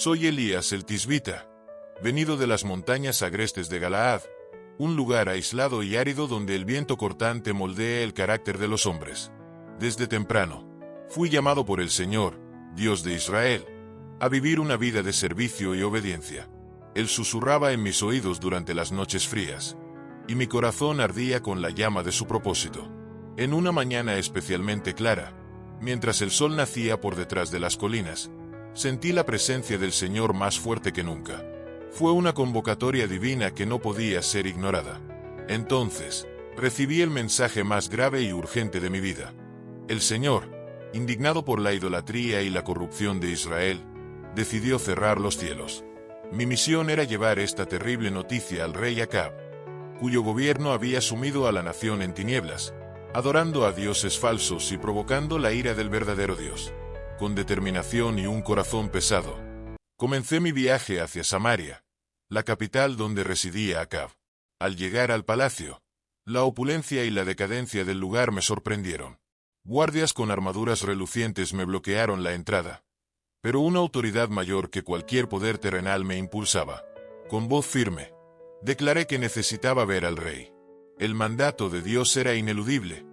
Soy Elías el Tisbita, venido de las montañas agrestes de Galaad, un lugar aislado y árido donde el viento cortante moldea el carácter de los hombres. Desde temprano, fui llamado por el Señor, Dios de Israel, a vivir una vida de servicio y obediencia. Él susurraba en mis oídos durante las noches frías, y mi corazón ardía con la llama de su propósito. En una mañana especialmente clara, mientras el sol nacía por detrás de las colinas, sentí la presencia del Señor más fuerte que nunca. Fue una convocatoria divina que no podía ser ignorada. Entonces, recibí el mensaje más grave y urgente de mi vida. El Señor, indignado por la idolatría y la corrupción de Israel, decidió cerrar los cielos. Mi misión era llevar esta terrible noticia al rey Acab, cuyo gobierno había sumido a la nación en tinieblas, adorando a dioses falsos y provocando la ira del verdadero Dios. Con determinación y un corazón pesado, comencé mi viaje hacia Samaria, la capital donde residía Acab. Al llegar al palacio, la opulencia y la decadencia del lugar me sorprendieron. Guardias con armaduras relucientes me bloquearon la entrada, pero una autoridad mayor que cualquier poder terrenal me impulsaba. Con voz firme, declaré que necesitaba ver al rey. El mandato de Dios era ineludible,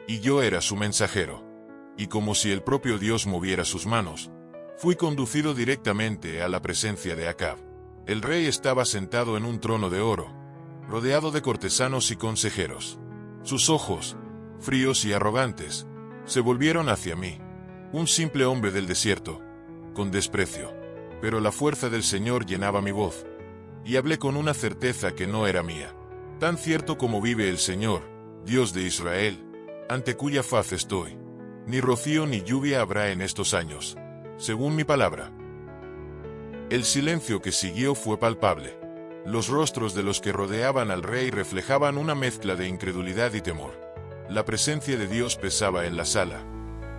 y yo era su mensajero. Y como si el propio Dios moviera sus manos, fui conducido directamente a la presencia de Acab. El rey estaba sentado en un trono de oro, rodeado de cortesanos y consejeros. Sus ojos, fríos y arrogantes, se volvieron hacia mí, un simple hombre del desierto, con desprecio. Pero la fuerza del Señor llenaba mi voz, y hablé con una certeza que no era mía. Tan cierto como vive el Señor, Dios de Israel, ante cuya faz estoy, ni rocío ni lluvia habrá en estos años, según mi palabra. El silencio que siguió fue palpable. Los rostros de los que rodeaban al rey reflejaban una mezcla de incredulidad y temor. La presencia de Dios pesaba en la sala,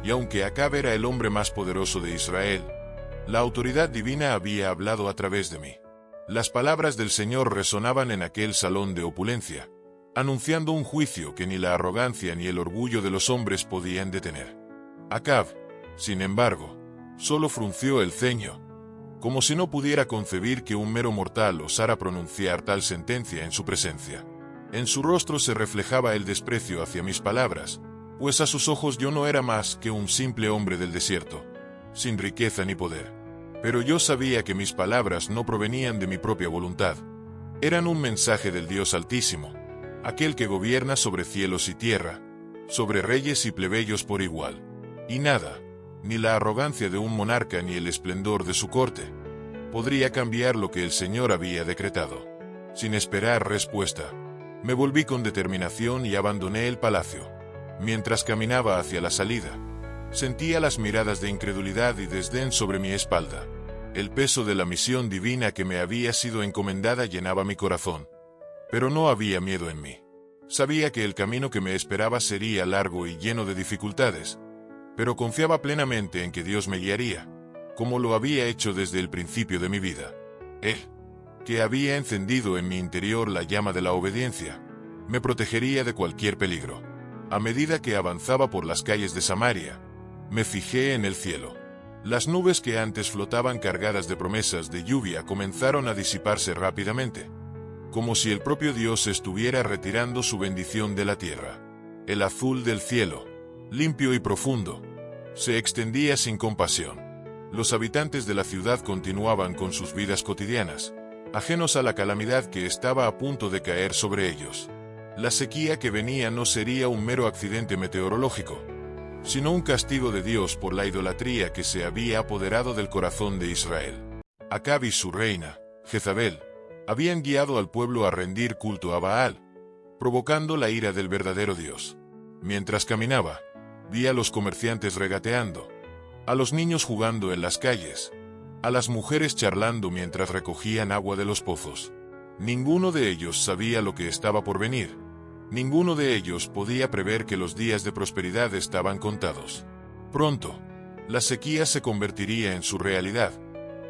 y aunque Acab era el hombre más poderoso de Israel, la autoridad divina había hablado a través de mí. Las palabras del Señor resonaban en aquel salón de opulencia, anunciando un juicio que ni la arrogancia ni el orgullo de los hombres podían detener. Acab, sin embargo, solo frunció el ceño, como si no pudiera concebir que un mero mortal osara pronunciar tal sentencia en su presencia. En su rostro se reflejaba el desprecio hacia mis palabras, pues a sus ojos yo no era más que un simple hombre del desierto, sin riqueza ni poder. Pero yo sabía que mis palabras no provenían de mi propia voluntad. Eran un mensaje del Dios Altísimo, aquel que gobierna sobre cielos y tierra, sobre reyes y plebeyos por igual. Y nada, ni la arrogancia de un monarca ni el esplendor de su corte, podría cambiar lo que el Señor había decretado. Sin esperar respuesta, me volví con determinación y abandoné el palacio. Mientras caminaba hacia la salida, sentía las miradas de incredulidad y desdén sobre mi espalda. El peso de la misión divina que me había sido encomendada llenaba mi corazón, pero no había miedo en mí. Sabía que el camino que me esperaba sería largo y lleno de dificultades, pero confiaba plenamente en que Dios me guiaría, como lo había hecho desde el principio de mi vida. Él, que había encendido en mi interior la llama de la obediencia, me protegería de cualquier peligro. A medida que avanzaba por las calles de Samaria, me fijé en el cielo. Las nubes que antes flotaban cargadas de promesas de lluvia comenzaron a disiparse rápidamente, como si el propio Dios estuviera retirando su bendición de la tierra. El azul del cielo, limpio y profundo, se extendía sin compasión. Los habitantes de la ciudad continuaban con sus vidas cotidianas, ajenos a la calamidad que estaba a punto de caer sobre ellos. La sequía que venía no sería un mero accidente meteorológico, sino un castigo de Dios por la idolatría que se había apoderado del corazón de Israel. Acab y su reina, Jezabel, habían guiado al pueblo a rendir culto a Baal, provocando la ira del verdadero Dios. Mientras caminaba, vi a los comerciantes regateando, a los niños jugando en las calles, a las mujeres charlando mientras recogían agua de los pozos. Ninguno de ellos sabía lo que estaba por venir. Ninguno de ellos podía prever que los días de prosperidad estaban contados. Pronto, la sequía se convertiría en su realidad,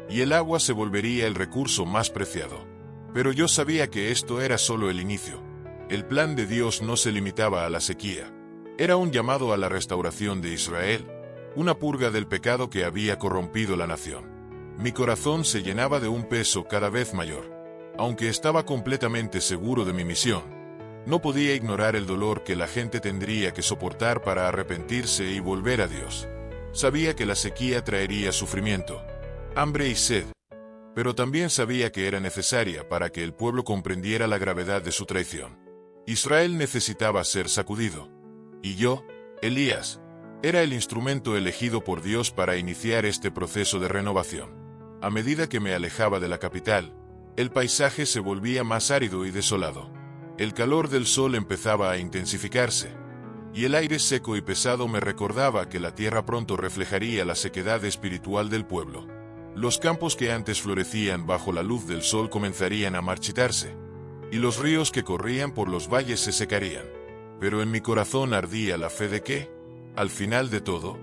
y el agua se volvería el recurso más preciado. Pero yo sabía que esto era solo el inicio. El plan de Dios no se limitaba a la sequía. Era un llamado a la restauración de Israel, una purga del pecado que había corrompido la nación. Mi corazón se llenaba de un peso cada vez mayor. Aunque estaba completamente seguro de mi misión, no podía ignorar el dolor que la gente tendría que soportar para arrepentirse y volver a Dios. Sabía que la sequía traería sufrimiento, hambre y sed, pero también sabía que era necesaria para que el pueblo comprendiera la gravedad de su traición. Israel necesitaba ser sacudido, y yo, Elías, era el instrumento elegido por Dios para iniciar este proceso de renovación. A medida que me alejaba de la capital, el paisaje se volvía más árido y desolado. El calor del sol empezaba a intensificarse, y el aire seco y pesado me recordaba que la tierra pronto reflejaría la sequedad espiritual del pueblo. Los campos que antes florecían bajo la luz del sol comenzarían a marchitarse, y los ríos que corrían por los valles se secarían. Pero en mi corazón ardía la fe de que, al final de todo,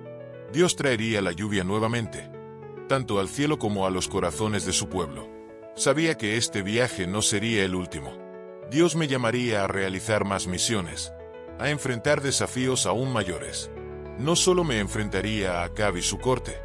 Dios traería la lluvia nuevamente, tanto al cielo como a los corazones de su pueblo. Sabía que este viaje no sería el último. Dios me llamaría a realizar más misiones, a enfrentar desafíos aún mayores. No solo me enfrentaría a Acab y su corte,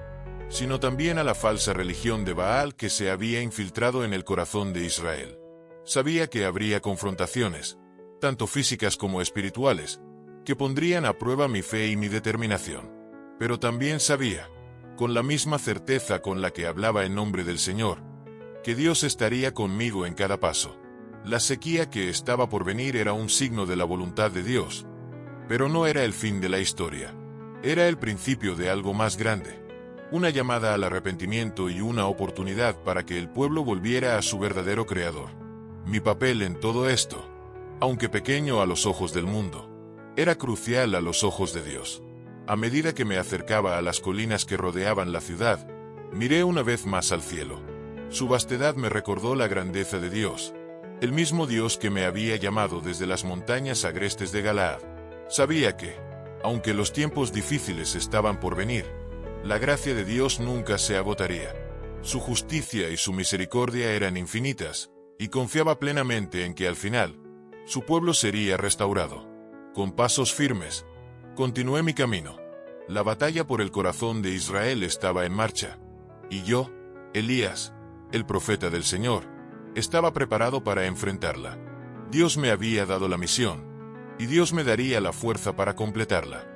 sino también a la falsa religión de Baal que se había infiltrado en el corazón de Israel. Sabía que habría confrontaciones, tanto físicas como espirituales, que pondrían a prueba mi fe y mi determinación. Pero también sabía, con la misma certeza con la que hablaba en nombre del Señor, que Dios estaría conmigo en cada paso. La sequía que estaba por venir era un signo de la voluntad de Dios, pero no era el fin de la historia. Era el principio de algo más grande, una llamada al arrepentimiento y una oportunidad para que el pueblo volviera a su verdadero creador. Mi papel en todo esto, aunque pequeño a los ojos del mundo, era crucial a los ojos de Dios. A medida que me acercaba a las colinas que rodeaban la ciudad, miré una vez más al cielo. Su vastedad me recordó la grandeza de Dios, el mismo Dios que me había llamado desde las montañas agrestes de Galaad. Sabía que, aunque los tiempos difíciles estaban por venir, la gracia de Dios nunca se agotaría. Su justicia y su misericordia eran infinitas, y confiaba plenamente en que al final, su pueblo sería restaurado. Con pasos firmes, continué mi camino. La batalla por el corazón de Israel estaba en marcha, y yo, Elías, el profeta del Señor, estaba preparado para enfrentarla. Dios me había dado la misión, y Dios me daría la fuerza para completarla.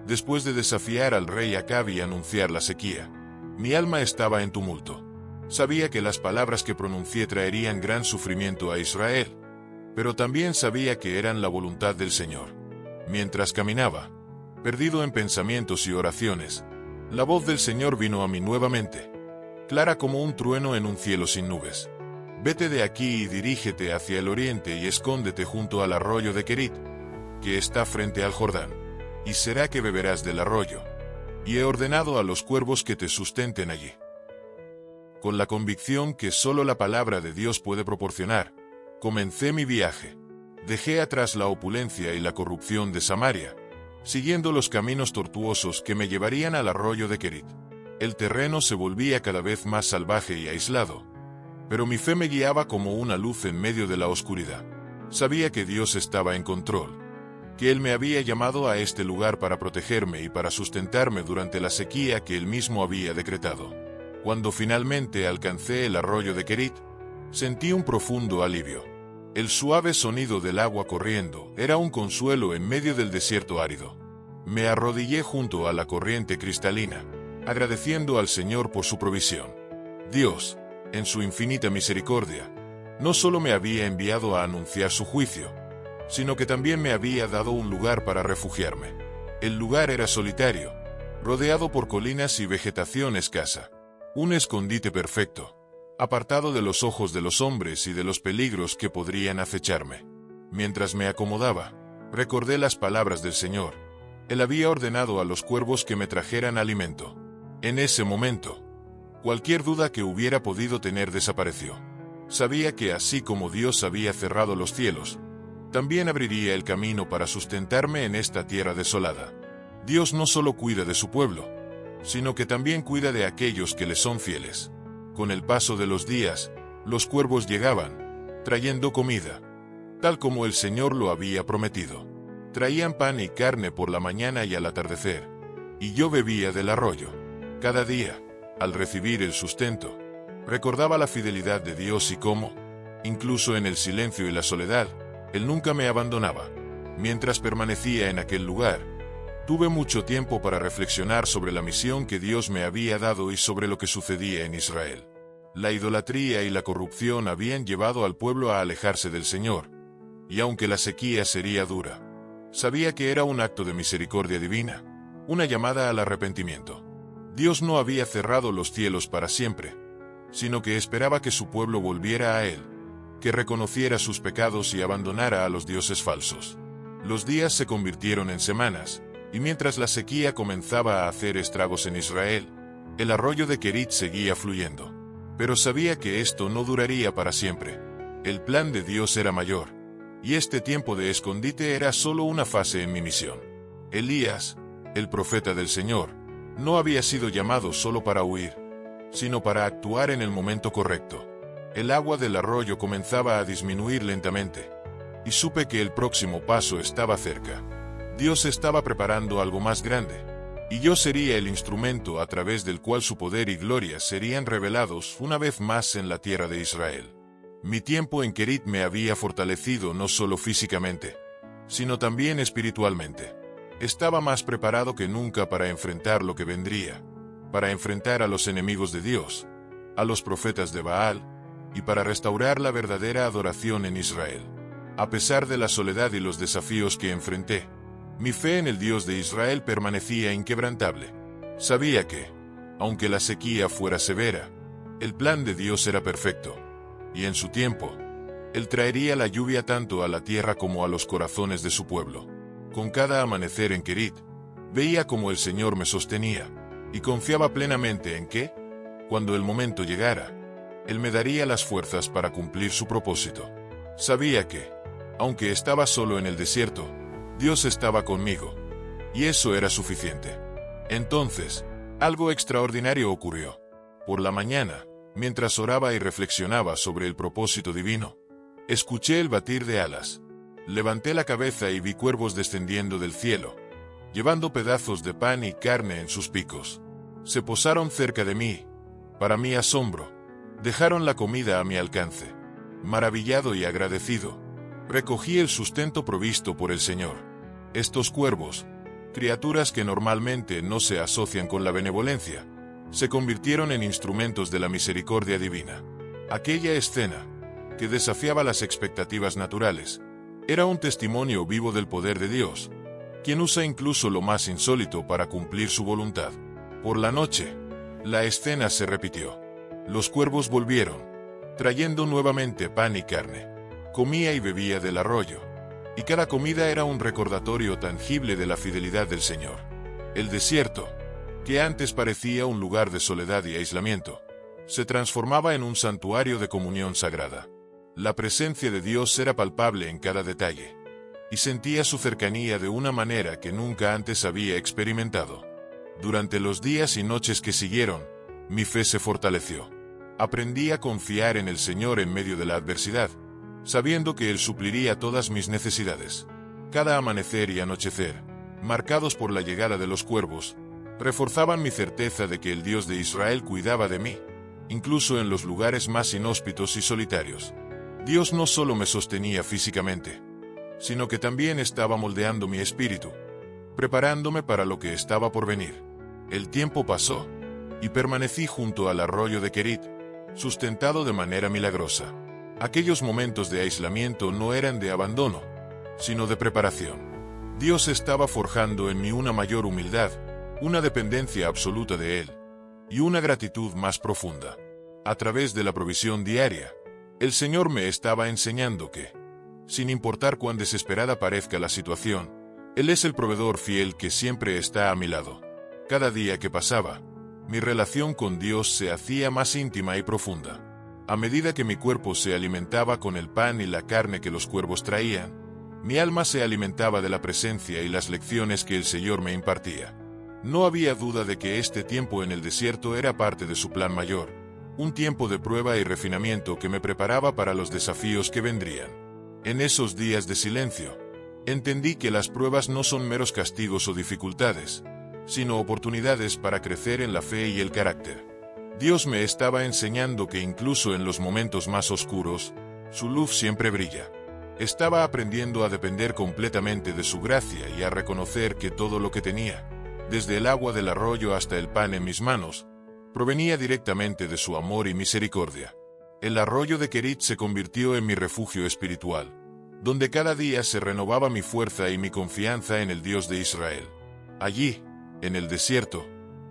Después de desafiar al rey Acab y anunciar la sequía, mi alma estaba en tumulto. Sabía que las palabras que pronuncié traerían gran sufrimiento a Israel, pero también sabía que eran la voluntad del Señor. Mientras caminaba, perdido en pensamientos y oraciones, la voz del Señor vino a mí nuevamente, clara como un trueno en un cielo sin nubes. Vete de aquí y dirígete hacia el oriente y escóndete junto al arroyo de Kerit, que está frente al Jordán, y será que beberás del arroyo. Y he ordenado a los cuervos que te sustenten allí. Con la convicción que solo la palabra de Dios puede proporcionar, comencé mi viaje. Dejé atrás la opulencia y la corrupción de Samaria, siguiendo los caminos tortuosos que me llevarían al arroyo de Kerit. El terreno se volvía cada vez más salvaje y aislado, pero mi fe me guiaba como una luz en medio de la oscuridad. Sabía que Dios estaba en control, que Él me había llamado a este lugar para protegerme y para sustentarme durante la sequía que Él mismo había decretado. Cuando finalmente alcancé el arroyo de Kerit, sentí un profundo alivio. El suave sonido del agua corriendo era un consuelo en medio del desierto árido. Me arrodillé junto a la corriente cristalina, agradeciendo al Señor por su provisión. Dios, en su infinita misericordia, no solo me había enviado a anunciar su juicio, sino que también me había dado un lugar para refugiarme. El lugar era solitario, rodeado por colinas y vegetación escasa. Un escondite perfecto, apartado de los ojos de los hombres y de los peligros que podrían acecharme. Mientras me acomodaba, recordé las palabras del Señor. Él había ordenado a los cuervos que me trajeran alimento. En ese momento, cualquier duda que hubiera podido tener desapareció. Sabía que así como Dios había cerrado los cielos, también abriría el camino para sustentarme en esta tierra desolada. Dios no solo cuida de su pueblo, sino que también cuida de aquellos que le son fieles. Con el paso de los días, los cuervos llegaban, trayendo comida, tal como el Señor lo había prometido. Traían pan y carne por la mañana y al atardecer, y yo bebía del arroyo. Cada día, al recibir el sustento, Recordaba la fidelidad de Dios y cómo, incluso en el silencio y la soledad, Él nunca me abandonaba. Mientras permanecía en aquel lugar, tuve mucho tiempo para reflexionar sobre la misión que Dios me había dado y sobre lo que sucedía en Israel. La idolatría y la corrupción habían llevado al pueblo a alejarse del Señor, y aunque la sequía sería dura, sabía que era un acto de misericordia divina, una llamada al arrepentimiento. Dios no había cerrado los cielos para siempre, sino que esperaba que su pueblo volviera a Él, que reconociera sus pecados y abandonara a los dioses falsos. Los días se convirtieron en semanas, y mientras la sequía comenzaba a hacer estragos en Israel, el arroyo de Kerit seguía fluyendo. Pero sabía que esto no duraría para siempre. El plan de Dios era mayor, y este tiempo de escondite era solo una fase en mi misión. Elías, el profeta del Señor, no había sido llamado solo para huir, sino para actuar en el momento correcto. El agua del arroyo comenzaba a disminuir lentamente, y supe que el próximo paso estaba cerca. Dios estaba preparando algo más grande, y yo sería el instrumento a través del cual su poder y gloria serían revelados una vez más en la tierra de Israel. Mi tiempo en Kerit me había fortalecido no solo físicamente, sino también espiritualmente. Estaba más preparado que nunca para enfrentar lo que vendría, para enfrentar a los enemigos de Dios, a los profetas de Baal, y para restaurar la verdadera adoración en Israel. A pesar de la soledad y los desafíos que enfrenté, mi fe en el Dios de Israel permanecía inquebrantable. Sabía que, aunque la sequía fuera severa, el plan de Dios era perfecto, y en su tiempo, Él traería la lluvia tanto a la tierra como a los corazones de su pueblo. Con cada amanecer en Kerit, veía cómo el Señor me sostenía, y confiaba plenamente en que, cuando el momento llegara, Él me daría las fuerzas para cumplir su propósito. Sabía que, aunque estaba solo en el desierto, Dios estaba conmigo, y eso era suficiente. Entonces, algo extraordinario ocurrió. Por la mañana, mientras oraba y reflexionaba sobre el propósito divino, escuché el batir de alas. Levanté la cabeza y vi cuervos descendiendo del cielo, llevando pedazos de pan y carne en sus picos. Se posaron cerca de mí. Para mi asombro, dejaron la comida a mi alcance. Maravillado y agradecido, recogí el sustento provisto por el Señor. Estos cuervos, criaturas que normalmente no se asocian con la benevolencia, se convirtieron en instrumentos de la misericordia divina. Aquella escena, que desafiaba las expectativas naturales, era un testimonio vivo del poder de Dios, quien usa incluso lo más insólito para cumplir su voluntad. Por la noche, la escena se repitió. Los cuervos volvieron, trayendo nuevamente pan y carne. Comía y bebía del arroyo, y cada comida era un recordatorio tangible de la fidelidad del Señor. El desierto, que antes parecía un lugar de soledad y aislamiento, se transformaba en un santuario de comunión sagrada. La presencia de Dios era palpable en cada detalle, y sentía su cercanía de una manera que nunca antes había experimentado. Durante los días y noches que siguieron, mi fe se fortaleció. Aprendí a confiar en el Señor en medio de la adversidad, sabiendo que Él supliría todas mis necesidades. Cada amanecer y anochecer, marcados por la llegada de los cuervos, reforzaban mi certeza de que el Dios de Israel cuidaba de mí, incluso en los lugares más inhóspitos y solitarios. Dios no solo me sostenía físicamente, sino que también estaba moldeando mi espíritu, preparándome para lo que estaba por venir. El tiempo pasó, y permanecí junto al arroyo de Kerit, sustentado de manera milagrosa. Aquellos momentos de aislamiento no eran de abandono, sino de preparación. Dios estaba forjando en mí una mayor humildad, una dependencia absoluta de Él, y una gratitud más profunda. A través de la provisión diaria, el Señor me estaba enseñando que, sin importar cuán desesperada parezca la situación, Él es el proveedor fiel que siempre está a mi lado. Cada día que pasaba, mi relación con Dios se hacía más íntima y profunda. A medida que mi cuerpo se alimentaba con el pan y la carne que los cuervos traían, mi alma se alimentaba de la presencia y las lecciones que el Señor me impartía. No había duda de que este tiempo en el desierto era parte de su plan mayor, un tiempo de prueba y refinamiento que me preparaba para los desafíos que vendrían. En esos días de silencio, entendí que las pruebas no son meros castigos o dificultades, sino oportunidades para crecer en la fe y el carácter. Dios me estaba enseñando que incluso en los momentos más oscuros, su luz siempre brilla. Estaba aprendiendo a depender completamente de su gracia y a reconocer que todo lo que tenía, desde el agua del arroyo hasta el pan en mis manos, provenía directamente de su amor y misericordia. El arroyo de Kerit se convirtió en mi refugio espiritual, donde cada día se renovaba mi fuerza y mi confianza en el Dios de Israel. Allí, en el desierto,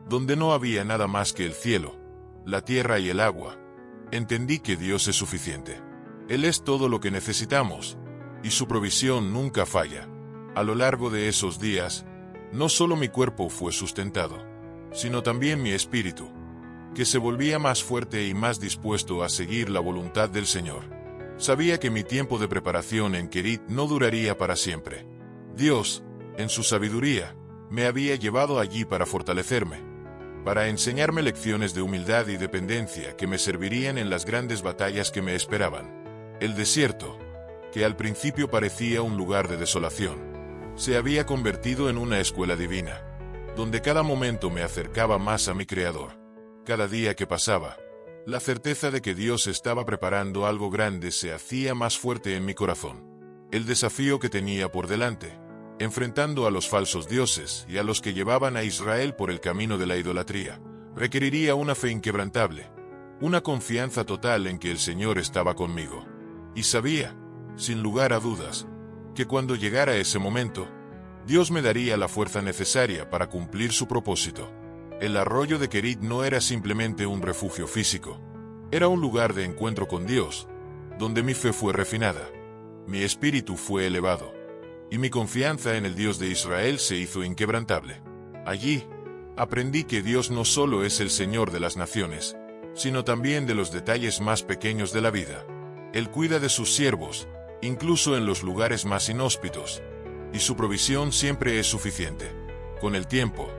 donde no había nada más que el cielo, la tierra y el agua, entendí que Dios es suficiente. Él es todo lo que necesitamos, y su provisión nunca falla. A lo largo de esos días, no solo mi cuerpo fue sustentado, sino también mi espíritu, que se volvía más fuerte y más dispuesto a seguir la voluntad del Señor. Sabía que mi tiempo de preparación en Kerit no duraría para siempre. Dios, en su sabiduría, me había llevado allí para fortalecerme, para enseñarme lecciones de humildad y dependencia que me servirían en las grandes batallas que me esperaban. El desierto, que al principio parecía un lugar de desolación, se había convertido en una escuela divina, donde cada momento me acercaba más a mi Creador. Cada día que pasaba, la certeza de que Dios estaba preparando algo grande se hacía más fuerte en mi corazón. El desafío que tenía por delante, enfrentando a los falsos dioses y a los que llevaban a Israel por el camino de la idolatría, requeriría una fe inquebrantable, una confianza total en que el Señor estaba conmigo. Y sabía, sin lugar a dudas, que cuando llegara ese momento, Dios me daría la fuerza necesaria para cumplir su propósito. El arroyo de Kerit no era simplemente un refugio físico, era un lugar de encuentro con Dios, donde mi fe fue refinada, mi espíritu fue elevado, y mi confianza en el Dios de Israel se hizo inquebrantable. Allí, aprendí que Dios no solo es el Señor de las naciones, sino también de los detalles más pequeños de la vida. Él cuida de sus siervos, incluso en los lugares más inhóspitos, y su provisión siempre es suficiente. Con el tiempo,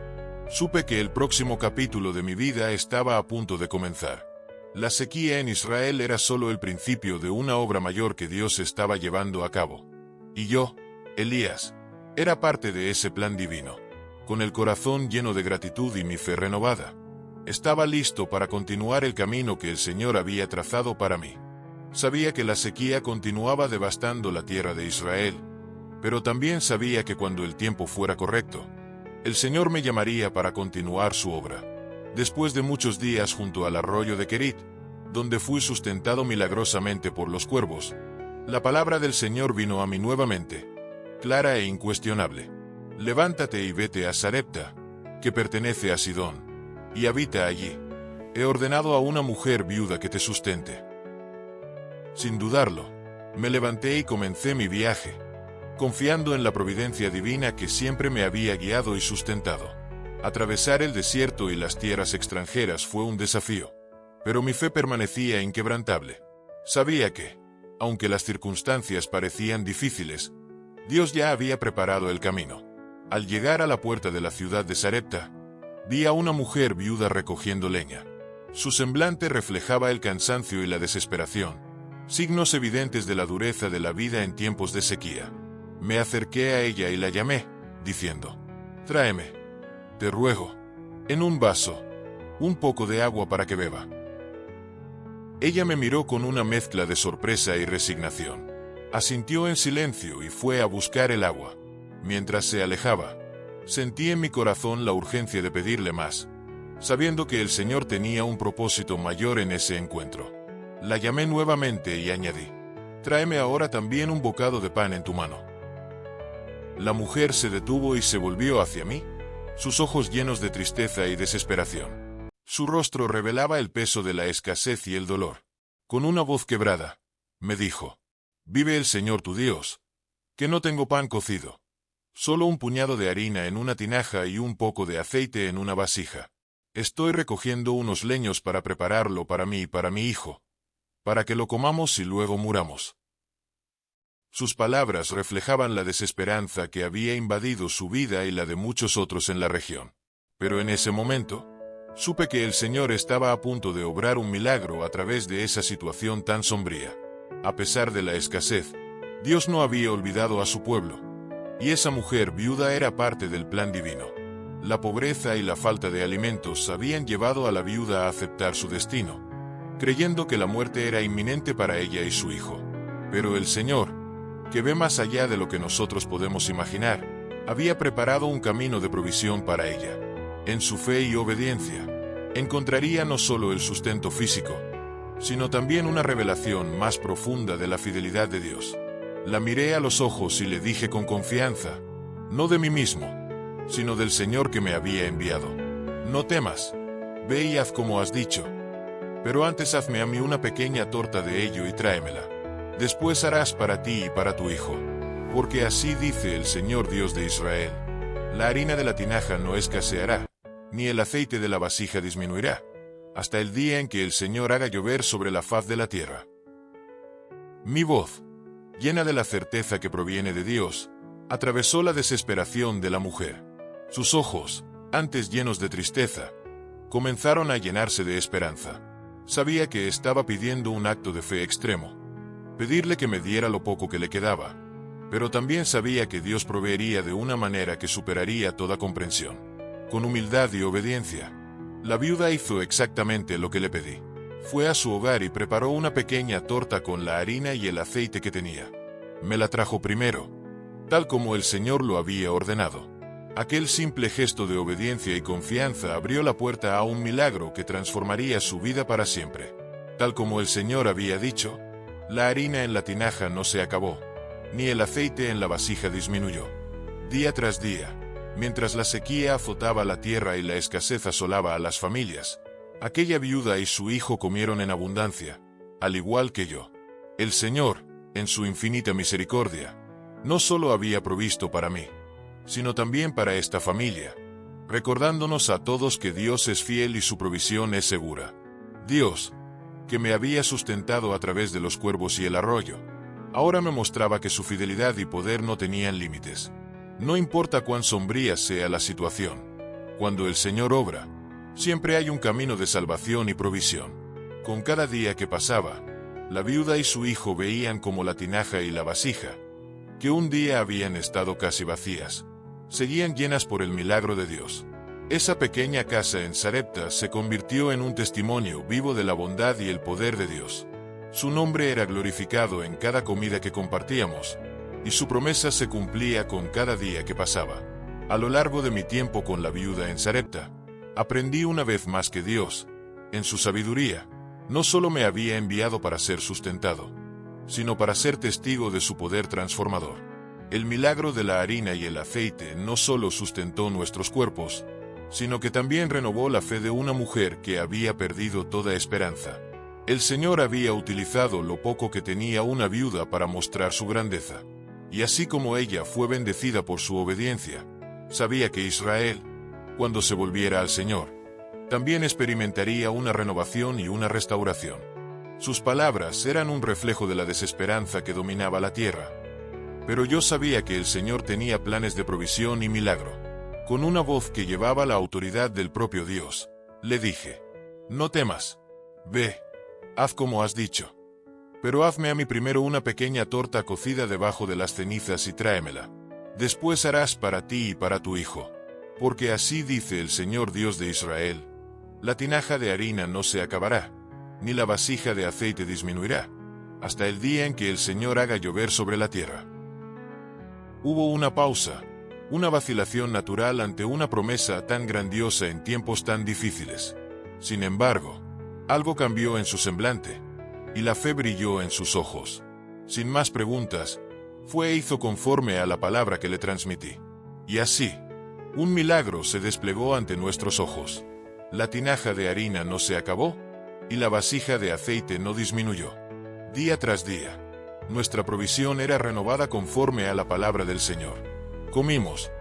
supe que el próximo capítulo de mi vida estaba a punto de comenzar. La sequía en Israel era solo el principio de una obra mayor que Dios estaba llevando a cabo. Y yo, Elías, era parte de ese plan divino. Con el corazón lleno de gratitud y mi fe renovada, estaba listo para continuar el camino que el Señor había trazado para mí. Sabía que la sequía continuaba devastando la tierra de Israel, pero también sabía que cuando el tiempo fuera correcto, el Señor me llamaría para continuar su obra. Después de muchos días junto al arroyo de Kerit, donde fui sustentado milagrosamente por los cuervos, la palabra del Señor vino a mí nuevamente, clara e incuestionable. Levántate y vete a Sarepta, que pertenece a Sidón, y habita allí. He ordenado a una mujer viuda que te sustente. Sin dudarlo, me levanté y comencé mi viaje, confiando en la providencia divina que siempre me había guiado y sustentado. Atravesar el desierto y las tierras extranjeras fue un desafío, pero mi fe permanecía inquebrantable. Sabía que, aunque las circunstancias parecían difíciles, Dios ya había preparado el camino. Al llegar a la puerta de la ciudad de Sarepta, vi a una mujer viuda recogiendo leña. Su semblante reflejaba el cansancio y la desesperación, signos evidentes de la dureza de la vida en tiempos de sequía. Me acerqué a ella y la llamé, diciendo: «Tráeme, te ruego, en un vaso, un poco de agua para que beba». Ella me miró con una mezcla de sorpresa y resignación. Asintió en silencio y fue a buscar el agua. Mientras se alejaba, sentí en mi corazón la urgencia de pedirle más, sabiendo que el Señor tenía un propósito mayor en ese encuentro. La llamé nuevamente y añadí: «Tráeme ahora también un bocado de pan en tu mano». La mujer se detuvo y se volvió hacia mí, sus ojos llenos de tristeza y desesperación. Su rostro revelaba el peso de la escasez y el dolor. Con una voz quebrada, me dijo: «Vive el Señor tu Dios, que no tengo pan cocido, solo un puñado de harina en una tinaja y un poco de aceite en una vasija. Estoy recogiendo unos leños para prepararlo para mí y para mi hijo, para que lo comamos y luego muramos». Sus palabras reflejaban la desesperanza que había invadido su vida y la de muchos otros en la región. Pero en ese momento, supe que el Señor estaba a punto de obrar un milagro a través de esa situación tan sombría. A pesar de la escasez, Dios no había olvidado a su pueblo, y esa mujer viuda era parte del plan divino. La pobreza y la falta de alimentos habían llevado a la viuda a aceptar su destino, creyendo que la muerte era inminente para ella y su hijo. Pero el Señor, que ve más allá de lo que nosotros podemos imaginar, había preparado un camino de provisión para ella. En su fe y obediencia, encontraría no solo el sustento físico, sino también una revelación más profunda de la fidelidad de Dios. La miré a los ojos y le dije con confianza, no de mí mismo, sino del Señor que me había enviado. No temas, ve y haz como has dicho. Pero antes hazme a mí una pequeña torta de ello y tráemela. Después harás para ti y para tu hijo. Porque así dice el Señor Dios de Israel, la harina de la tinaja no escaseará, ni el aceite de la vasija disminuirá, hasta el día en que el Señor haga llover sobre la faz de la tierra. Mi voz, llena de la certeza que proviene de Dios, atravesó la desesperación de la mujer. Sus ojos, antes llenos de tristeza, comenzaron a llenarse de esperanza. Sabía que estaba pidiendo un acto de fe extremo, pedirle que me diera lo poco que le quedaba, pero también sabía que Dios proveería de una manera que superaría toda comprensión. Con humildad y obediencia, la viuda hizo exactamente lo que le pedí. Fue a su hogar y preparó una pequeña torta con la harina y el aceite que tenía. Me la trajo primero, tal como el Señor lo había ordenado. Aquel simple gesto de obediencia y confianza abrió la puerta a un milagro que transformaría su vida para siempre. Tal como el Señor había dicho, la harina en la tinaja no se acabó, ni el aceite en la vasija disminuyó. Día tras día, mientras la sequía azotaba la tierra y la escasez asolaba a las familias, aquella viuda y su hijo comieron en abundancia, al igual que yo. El Señor, en su infinita misericordia, no solo había provisto para mí, sino también para esta familia, recordándonos a todos que Dios es fiel y su provisión es segura. Dios, que me había sustentado a través de los cuervos y el arroyo, ahora me mostraba que su fidelidad y poder no tenían límites. No importa cuán sombría sea la situación, cuando el Señor obra, siempre hay un camino de salvación y provisión. Con cada día que pasaba, la viuda y su hijo veían como la tinaja y la vasija, que un día habían estado casi vacías, seguían llenas por el milagro de Dios. Esa pequeña casa en Sarepta se convirtió en un testimonio vivo de la bondad y el poder de Dios. Su nombre era glorificado en cada comida que compartíamos, y su promesa se cumplía con cada día que pasaba. A lo largo de mi tiempo con la viuda en Sarepta, aprendí una vez más que Dios, en su sabiduría, no solo me había enviado para ser sustentado, sino para ser testigo de su poder transformador. El milagro de la harina y el aceite no solo sustentó nuestros cuerpos, sino que también renovó la fe de una mujer que había perdido toda esperanza. El Señor había utilizado lo poco que tenía una viuda para mostrar su grandeza. Y así como ella fue bendecida por su obediencia, sabía que Israel, cuando se volviera al Señor, también experimentaría una renovación y una restauración. Sus palabras eran un reflejo de la desesperanza que dominaba la tierra. Pero yo sabía que el Señor tenía planes de provisión y milagro. Con una voz que llevaba la autoridad del propio Dios, le dije, no temas. Ve, haz como has dicho. Pero hazme a mí primero una pequeña torta cocida debajo de las cenizas y tráemela. Después harás para ti y para tu hijo. Porque así dice el Señor Dios de Israel, la tinaja de harina no se acabará, ni la vasija de aceite disminuirá, hasta el día en que el Señor haga llover sobre la tierra. Hubo una pausa, una vacilación natural ante una promesa tan grandiosa en tiempos tan difíciles. Sin embargo, algo cambió en su semblante, y la fe brilló en sus ojos. Sin más preguntas, fue e hizo conforme a la palabra que le transmití. Y así, un milagro se desplegó ante nuestros ojos. La tinaja de harina no se acabó, y la vasija de aceite no disminuyó. Día tras día, nuestra provisión era renovada conforme a la palabra del Señor. Comimos,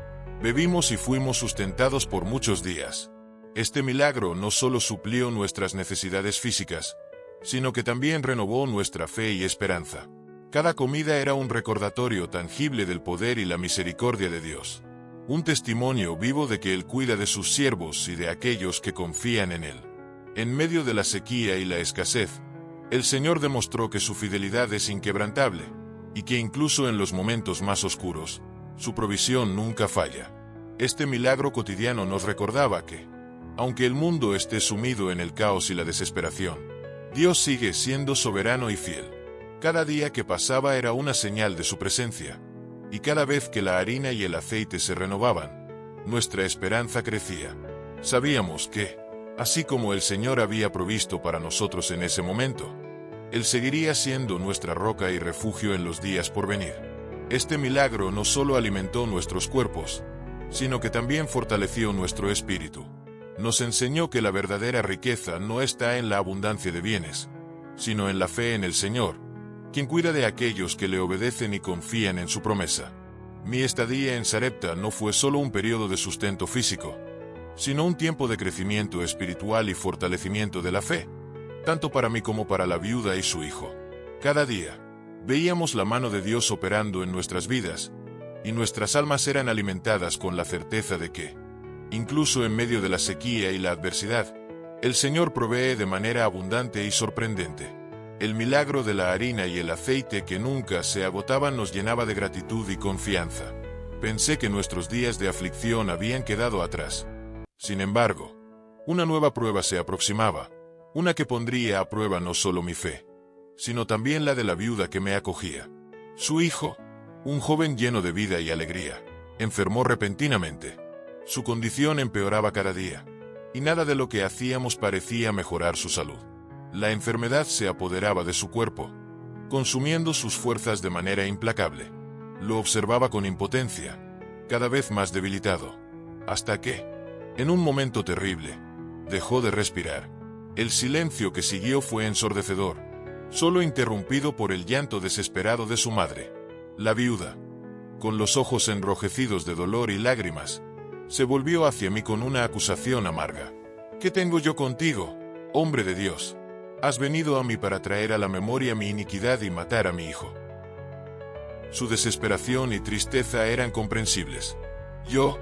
bebimos y fuimos sustentados por muchos días. Este milagro no solo suplió nuestras necesidades físicas, sino que también renovó nuestra fe y esperanza. Cada comida era un recordatorio tangible del poder y la misericordia de Dios. Un testimonio vivo de que Él cuida de sus siervos y de aquellos que confían en Él. En medio de la sequía y la escasez, el Señor demostró que su fidelidad es inquebrantable, y que incluso en los momentos más oscuros, su provisión nunca falla. Este milagro cotidiano nos recordaba que, aunque el mundo esté sumido en el caos y la desesperación, Dios sigue siendo soberano y fiel. Cada día que pasaba era una señal de su presencia, y cada vez que la harina y el aceite se renovaban, nuestra esperanza crecía. Sabíamos que, así como el Señor había provisto para nosotros en ese momento, Él seguiría siendo nuestra roca y refugio en los días por venir. Este milagro no solo alimentó nuestros cuerpos, sino que también fortaleció nuestro espíritu. Nos enseñó que la verdadera riqueza no está en la abundancia de bienes, sino en la fe en el Señor, quien cuida de aquellos que le obedecen y confían en su promesa. Mi estadía en Sarepta no fue solo un periodo de sustento físico, sino un tiempo de crecimiento espiritual y fortalecimiento de la fe, tanto para mí como para la viuda y su hijo. Cada día, veíamos la mano de Dios operando en nuestras vidas, y nuestras almas eran alimentadas con la certeza de que, incluso en medio de la sequía y la adversidad, el Señor provee de manera abundante y sorprendente. El milagro de la harina y el aceite que nunca se agotaban nos llenaba de gratitud y confianza. Pensé que nuestros días de aflicción habían quedado atrás. Sin embargo, una nueva prueba se aproximaba, una que pondría a prueba no solo mi fe, sino también la de la viuda que me acogía. Su hijo, un joven lleno de vida y alegría, enfermó repentinamente. Su condición empeoraba cada día, y nada de lo que hacíamos parecía mejorar su salud. La enfermedad se apoderaba de su cuerpo, consumiendo sus fuerzas de manera implacable. Lo observaba con impotencia, cada vez más debilitado, hasta que, en un momento terrible, dejó de respirar. El silencio que siguió fue ensordecedor, solo interrumpido por el llanto desesperado de su madre. La viuda, con los ojos enrojecidos de dolor y lágrimas, se volvió hacia mí con una acusación amarga. ¿Qué tengo yo contigo, hombre de Dios? Has venido a mí para traer a la memoria mi iniquidad y matar a mi hijo. Su desesperación y tristeza eran comprensibles. Yo,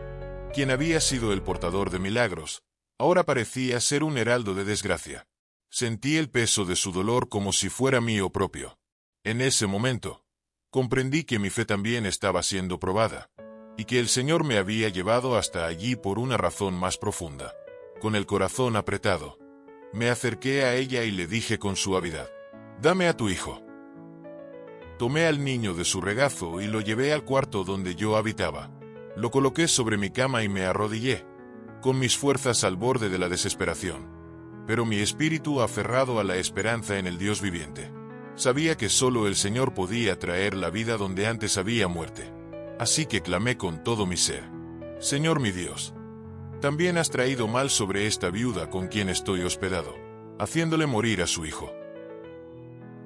quien había sido el portador de milagros, ahora parecía ser un heraldo de desgracia. Sentí el peso de su dolor como si fuera mío propio. En ese momento, comprendí que mi fe también estaba siendo probada, y que el Señor me había llevado hasta allí por una razón más profunda. Con el corazón apretado, me acerqué a ella y le dije con suavidad: «Dame a tu hijo». Tomé al niño de su regazo y lo llevé al cuarto donde yo habitaba. Lo coloqué sobre mi cama y me arrodillé, con mis fuerzas al borde de la desesperación, pero mi espíritu aferrado a la esperanza en el Dios viviente. Sabía que solo el Señor podía traer la vida donde antes había muerte. Así que clamé con todo mi ser: «Señor mi Dios, también has traído mal sobre esta viuda con quien estoy hospedado, haciéndole morir a su hijo».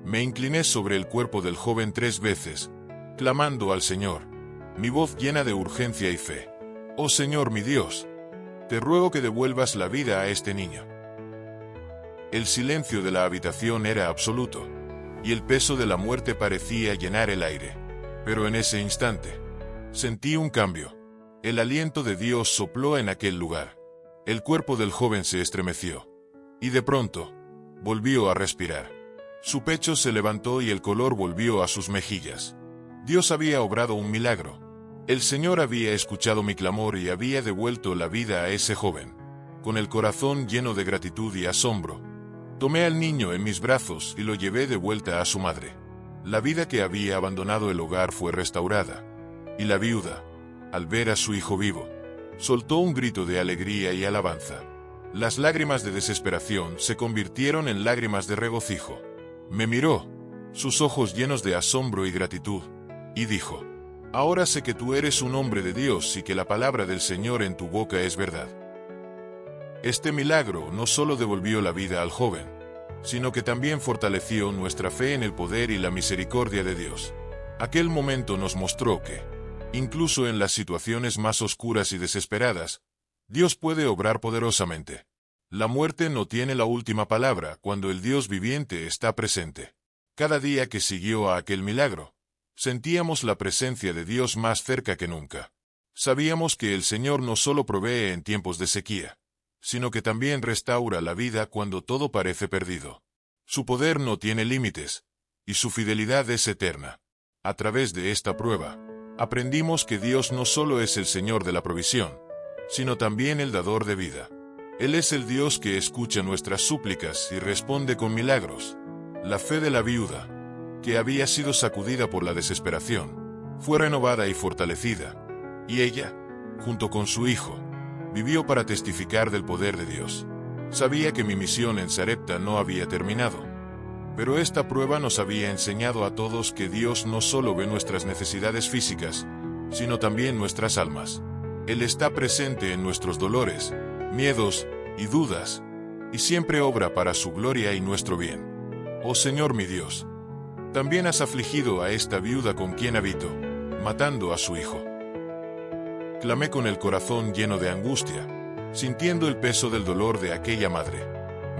Me incliné sobre el cuerpo del joven 3 veces, clamando al Señor, mi voz llena de urgencia y fe: «Oh Señor mi Dios, te ruego que devuelvas la vida a este niño». El silencio de la habitación era absoluto, y el peso de la muerte parecía llenar el aire. Pero en ese instante, sentí un cambio. El aliento de Dios sopló en aquel lugar. El cuerpo del joven se estremeció, y de pronto, volvió a respirar. Su pecho se levantó y el color volvió a sus mejillas. Dios había obrado un milagro. El Señor había escuchado mi clamor y había devuelto la vida a ese joven. Con el corazón lleno de gratitud y asombro, tomé al niño en mis brazos y lo llevé de vuelta a su madre. La vida que había abandonado el hogar fue restaurada, y la viuda, al ver a su hijo vivo, soltó un grito de alegría y alabanza. Las lágrimas de desesperación se convirtieron en lágrimas de regocijo. Me miró, sus ojos llenos de asombro y gratitud, y dijo: «Ahora sé que tú eres un hombre de Dios y que la palabra del Señor en tu boca es verdad». Este milagro no solo devolvió la vida al joven, sino que también fortaleció nuestra fe en el poder y la misericordia de Dios. Aquel momento nos mostró que, incluso en las situaciones más oscuras y desesperadas, Dios puede obrar poderosamente. La muerte no tiene la última palabra cuando el Dios viviente está presente. Cada día que siguió a aquel milagro, sentíamos la presencia de Dios más cerca que nunca. Sabíamos que el Señor no solo provee en tiempos de sequía, sino que también restaura la vida cuando todo parece perdido. Su poder no tiene límites, y su fidelidad es eterna. A través de esta prueba, aprendimos que Dios no solo es el Señor de la provisión, sino también el dador de vida. Él es el Dios que escucha nuestras súplicas y responde con milagros. La fe de la viuda, que había sido sacudida por la desesperación, fue renovada y fortalecida, y ella, junto con su hijo, vivió para testificar del poder de Dios. Sabía que mi misión en Sarepta no había terminado, pero esta prueba nos había enseñado a todos que Dios no solo ve nuestras necesidades físicas, sino también nuestras almas. Él está presente en nuestros dolores, miedos y dudas, y siempre obra para su gloria y nuestro bien. Oh Señor mi Dios, también has afligido a esta viuda con quien habito, matando a su hijo. Clamé con el corazón lleno de angustia, sintiendo el peso del dolor de aquella madre.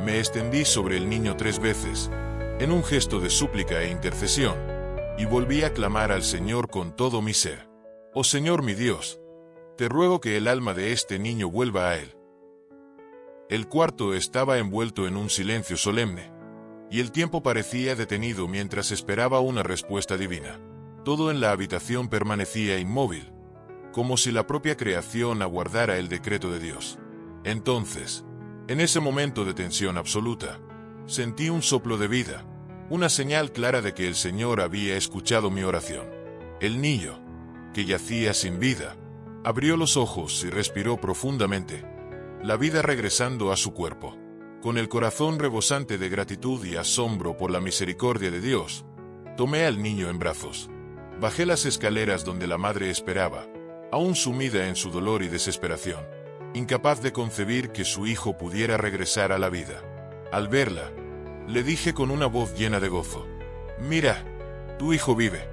Me extendí sobre el niño 3 veces, en un gesto de súplica e intercesión, y volví a clamar al Señor con todo mi ser. Oh Señor mi Dios, te ruego que el alma de este niño vuelva a él. El cuarto estaba envuelto en un silencio solemne, y el tiempo parecía detenido mientras esperaba una respuesta divina. Todo en la habitación permanecía inmóvil, como si la propia creación aguardara el decreto de Dios. Entonces, en ese momento de tensión absoluta, sentí un soplo de vida, una señal clara de que el Señor había escuchado mi oración. El niño, que yacía sin vida, abrió los ojos y respiró profundamente, la vida regresando a su cuerpo. Con el corazón rebosante de gratitud y asombro por la misericordia de Dios, tomé al niño en brazos. Bajé las escaleras donde la madre esperaba, aún sumida en su dolor y desesperación, incapaz de concebir que su hijo pudiera regresar a la vida. Al verla, le dije con una voz llena de gozo: «Mira, tu hijo vive».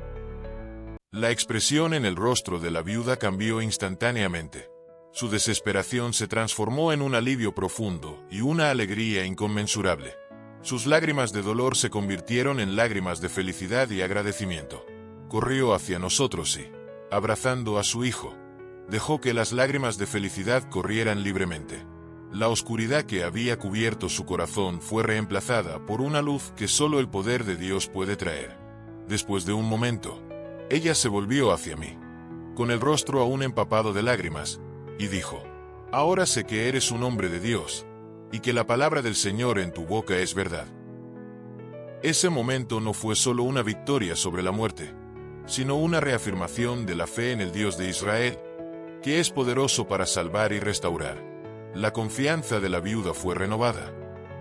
La expresión en el rostro de la viuda cambió instantáneamente. Su desesperación se transformó en un alivio profundo y una alegría inconmensurable. Sus lágrimas de dolor se convirtieron en lágrimas de felicidad y agradecimiento. Corrió hacia nosotros y, abrazando a su hijo, dejó que las lágrimas de felicidad corrieran libremente. La oscuridad que había cubierto su corazón fue reemplazada por una luz que solo el poder de Dios puede traer. Después de un momento, ella se volvió hacia mí, con el rostro aún empapado de lágrimas, y dijo: «Ahora sé que eres un hombre de Dios, y que la palabra del Señor en tu boca es verdad». Ese momento no fue solo una victoria sobre la muerte, sino una reafirmación de la fe en el Dios de Israel, que es poderoso para salvar y restaurar. La confianza de la viuda fue renovada,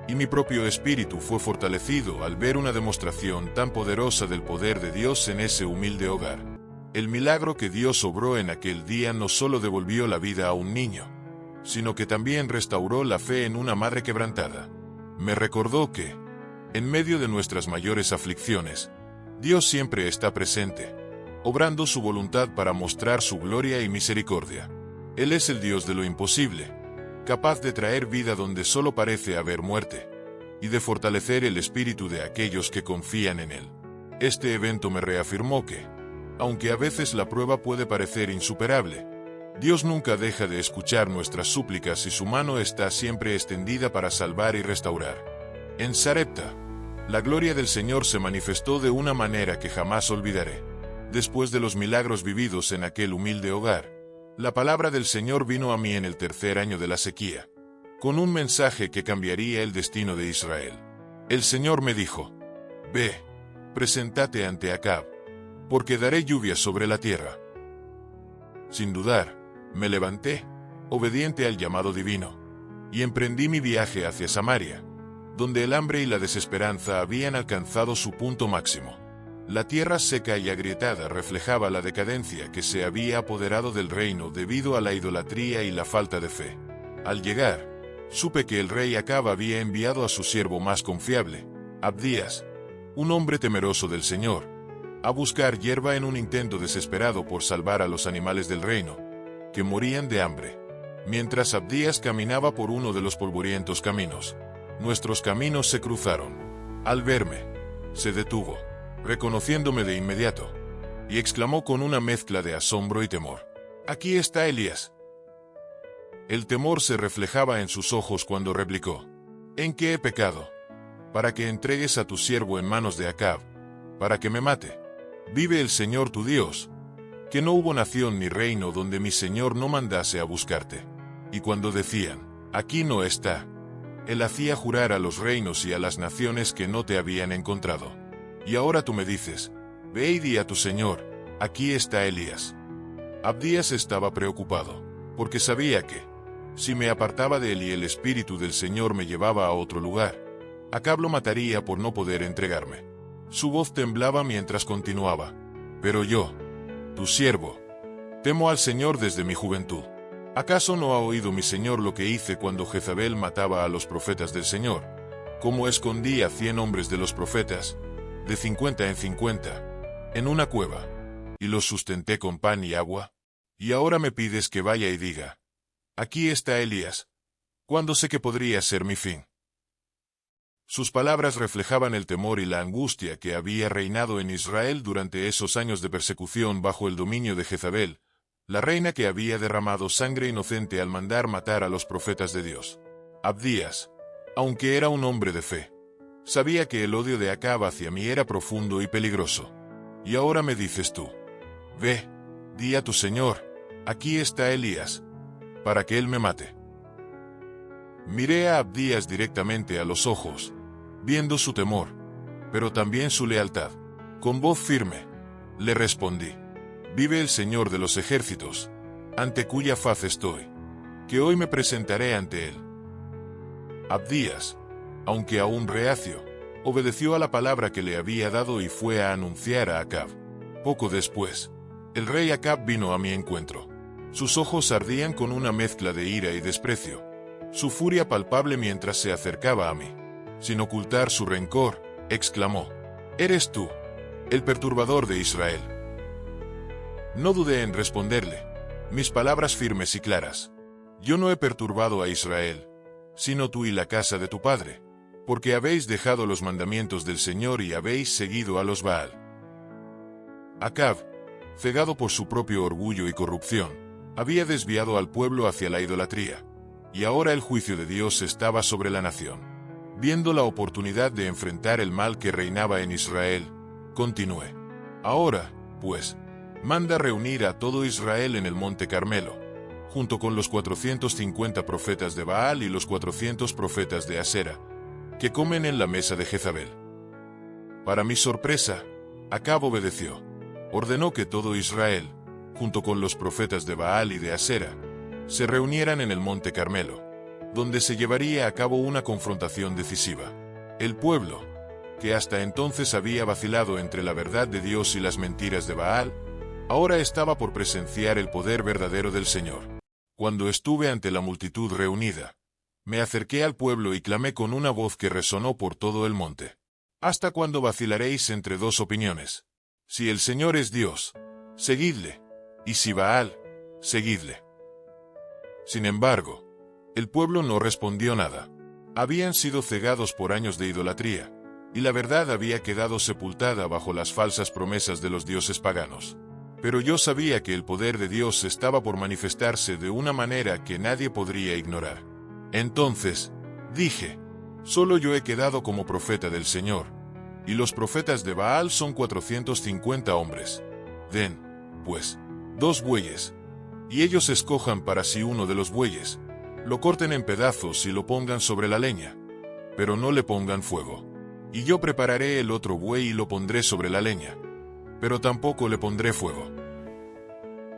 y mi propio espíritu fue fortalecido al ver una demostración tan poderosa del poder de Dios en ese humilde hogar. El milagro que Dios obró en aquel día no solo devolvió la vida a un niño, sino que también restauró la fe en una madre quebrantada. Me recordó que, en medio de nuestras mayores aflicciones, Dios siempre está presente, obrando su voluntad para mostrar su gloria y misericordia. Él es el Dios de lo imposible, capaz de traer vida donde solo parece haber muerte, y de fortalecer el espíritu de aquellos que confían en Él. Este evento me reafirmó que, aunque a veces la prueba puede parecer insuperable, Dios nunca deja de escuchar nuestras súplicas y su mano está siempre extendida para salvar y restaurar. En Sarepta, la gloria del Señor se manifestó de una manera que jamás olvidaré. Después de los milagros vividos en aquel humilde hogar, la palabra del Señor vino a mí en el 3er año de la sequía, con un mensaje que cambiaría el destino de Israel. El Señor me dijo: «Ve, preséntate ante Acab, porque daré lluvia sobre la tierra». Sin dudar, me levanté, obediente al llamado divino, y emprendí mi viaje hacia Samaria, donde el hambre y la desesperanza habían alcanzado su punto máximo. La tierra seca y agrietada reflejaba la decadencia que se había apoderado del reino debido a la idolatría y la falta de fe. Al llegar, supe que el rey Acab había enviado a su siervo más confiable, Abdías, un hombre temeroso del Señor, a buscar hierba en un intento desesperado por salvar a los animales del reino, que morían de hambre. Mientras Abdías caminaba por uno de los polvorientos caminos, nuestros caminos se cruzaron. Al verme, se detuvo, reconociéndome de inmediato, y exclamó con una mezcla de asombro y temor: «Aquí está Elías». El temor se reflejaba en sus ojos cuando replicó: «¿En qué he pecado? Para que entregues a tu siervo en manos de Acab, para que me mate. Vive el Señor tu Dios, que no hubo nación ni reino donde mi Señor no mandase a buscarte. Y cuando decían, aquí no está, Él hacía jurar a los reinos y a las naciones que no te habían encontrado. Y ahora tú me dices, ve y di a tu Señor, aquí está Elías. Abdías estaba preocupado, porque sabía que, si me apartaba de él y el Espíritu del Señor me llevaba a otro lugar, Acab lo mataría por no poder entregarme. Su voz temblaba mientras continuaba, pero yo, tu siervo, temo al Señor desde mi juventud. ¿Acaso no ha oído mi Señor lo que hice cuando Jezabel mataba a los profetas del Señor? Cómo escondí a 100 hombres de los profetas, de 50 en 50, en una cueva, y los sustenté con pan y agua. Y ahora me pides que vaya y diga, aquí está Elías, cuando sé que podría ser mi fin. Sus palabras reflejaban el temor y la angustia que había reinado en Israel durante esos años de persecución bajo el dominio de Jezabel, la reina que había derramado sangre inocente al mandar matar a los profetas de Dios. Abdías, aunque era un hombre de fe, sabía que el odio de Acab hacia mí era profundo y peligroso. Y ahora me dices tú, ve, di a tu Señor, aquí está Elías, para que él me mate. Miré a Abdías directamente a los ojos, viendo su temor, pero también su lealtad. Con voz firme, le respondí, vive el Señor de los ejércitos, ante cuya faz estoy, que hoy me presentaré ante él. Abdías, aunque aún reacio, obedeció a la palabra que le había dado y fue a anunciar a Acab. Poco después, el rey Acab vino a mi encuentro. Sus ojos ardían con una mezcla de ira y desprecio, su furia palpable mientras se acercaba a mí. Sin ocultar su rencor, exclamó, «¿Eres tú, el perturbador de Israel?» No dudé en responderle, mis palabras firmes y claras. Yo no he perturbado a Israel, sino tú y la casa de tu padre, porque habéis dejado los mandamientos del Señor y habéis seguido a los Baal. Acab, cegado por su propio orgullo y corrupción, había desviado al pueblo hacia la idolatría, y ahora el juicio de Dios estaba sobre la nación. Viendo la oportunidad de enfrentar el mal que reinaba en Israel, continué. Ahora, pues, manda reunir a todo Israel en el monte Carmelo, junto con los 450 profetas de Baal y los 400 profetas de Asera, que comen en la mesa de Jezabel. Para mi sorpresa, Acab obedeció. Ordenó que todo Israel, junto con los profetas de Baal y de Asera, se reunieran en el monte Carmelo, donde se llevaría a cabo una confrontación decisiva. El pueblo, que hasta entonces había vacilado entre la verdad de Dios y las mentiras de Baal, ahora estaba por presenciar el poder verdadero del Señor. Cuando estuve ante la multitud reunida, me acerqué al pueblo y clamé con una voz que resonó por todo el monte. ¿Hasta cuándo vacilaréis entre dos opiniones? Si el Señor es Dios, seguidle, y si Baal, seguidle. Sin embargo, el pueblo no respondió nada. Habían sido cegados por años de idolatría, y la verdad había quedado sepultada bajo las falsas promesas de los dioses paganos. Pero yo sabía que el poder de Dios estaba por manifestarse de una manera que nadie podría ignorar. Entonces, dije, solo yo he quedado como profeta del Señor, y los profetas de Baal son 450 hombres. Den, pues, 2 bueyes, y ellos escojan para sí uno de los bueyes, lo corten en pedazos y lo pongan sobre la leña, pero no le pongan fuego. Y yo prepararé el otro buey y lo pondré sobre la leña, pero tampoco le pondré fuego.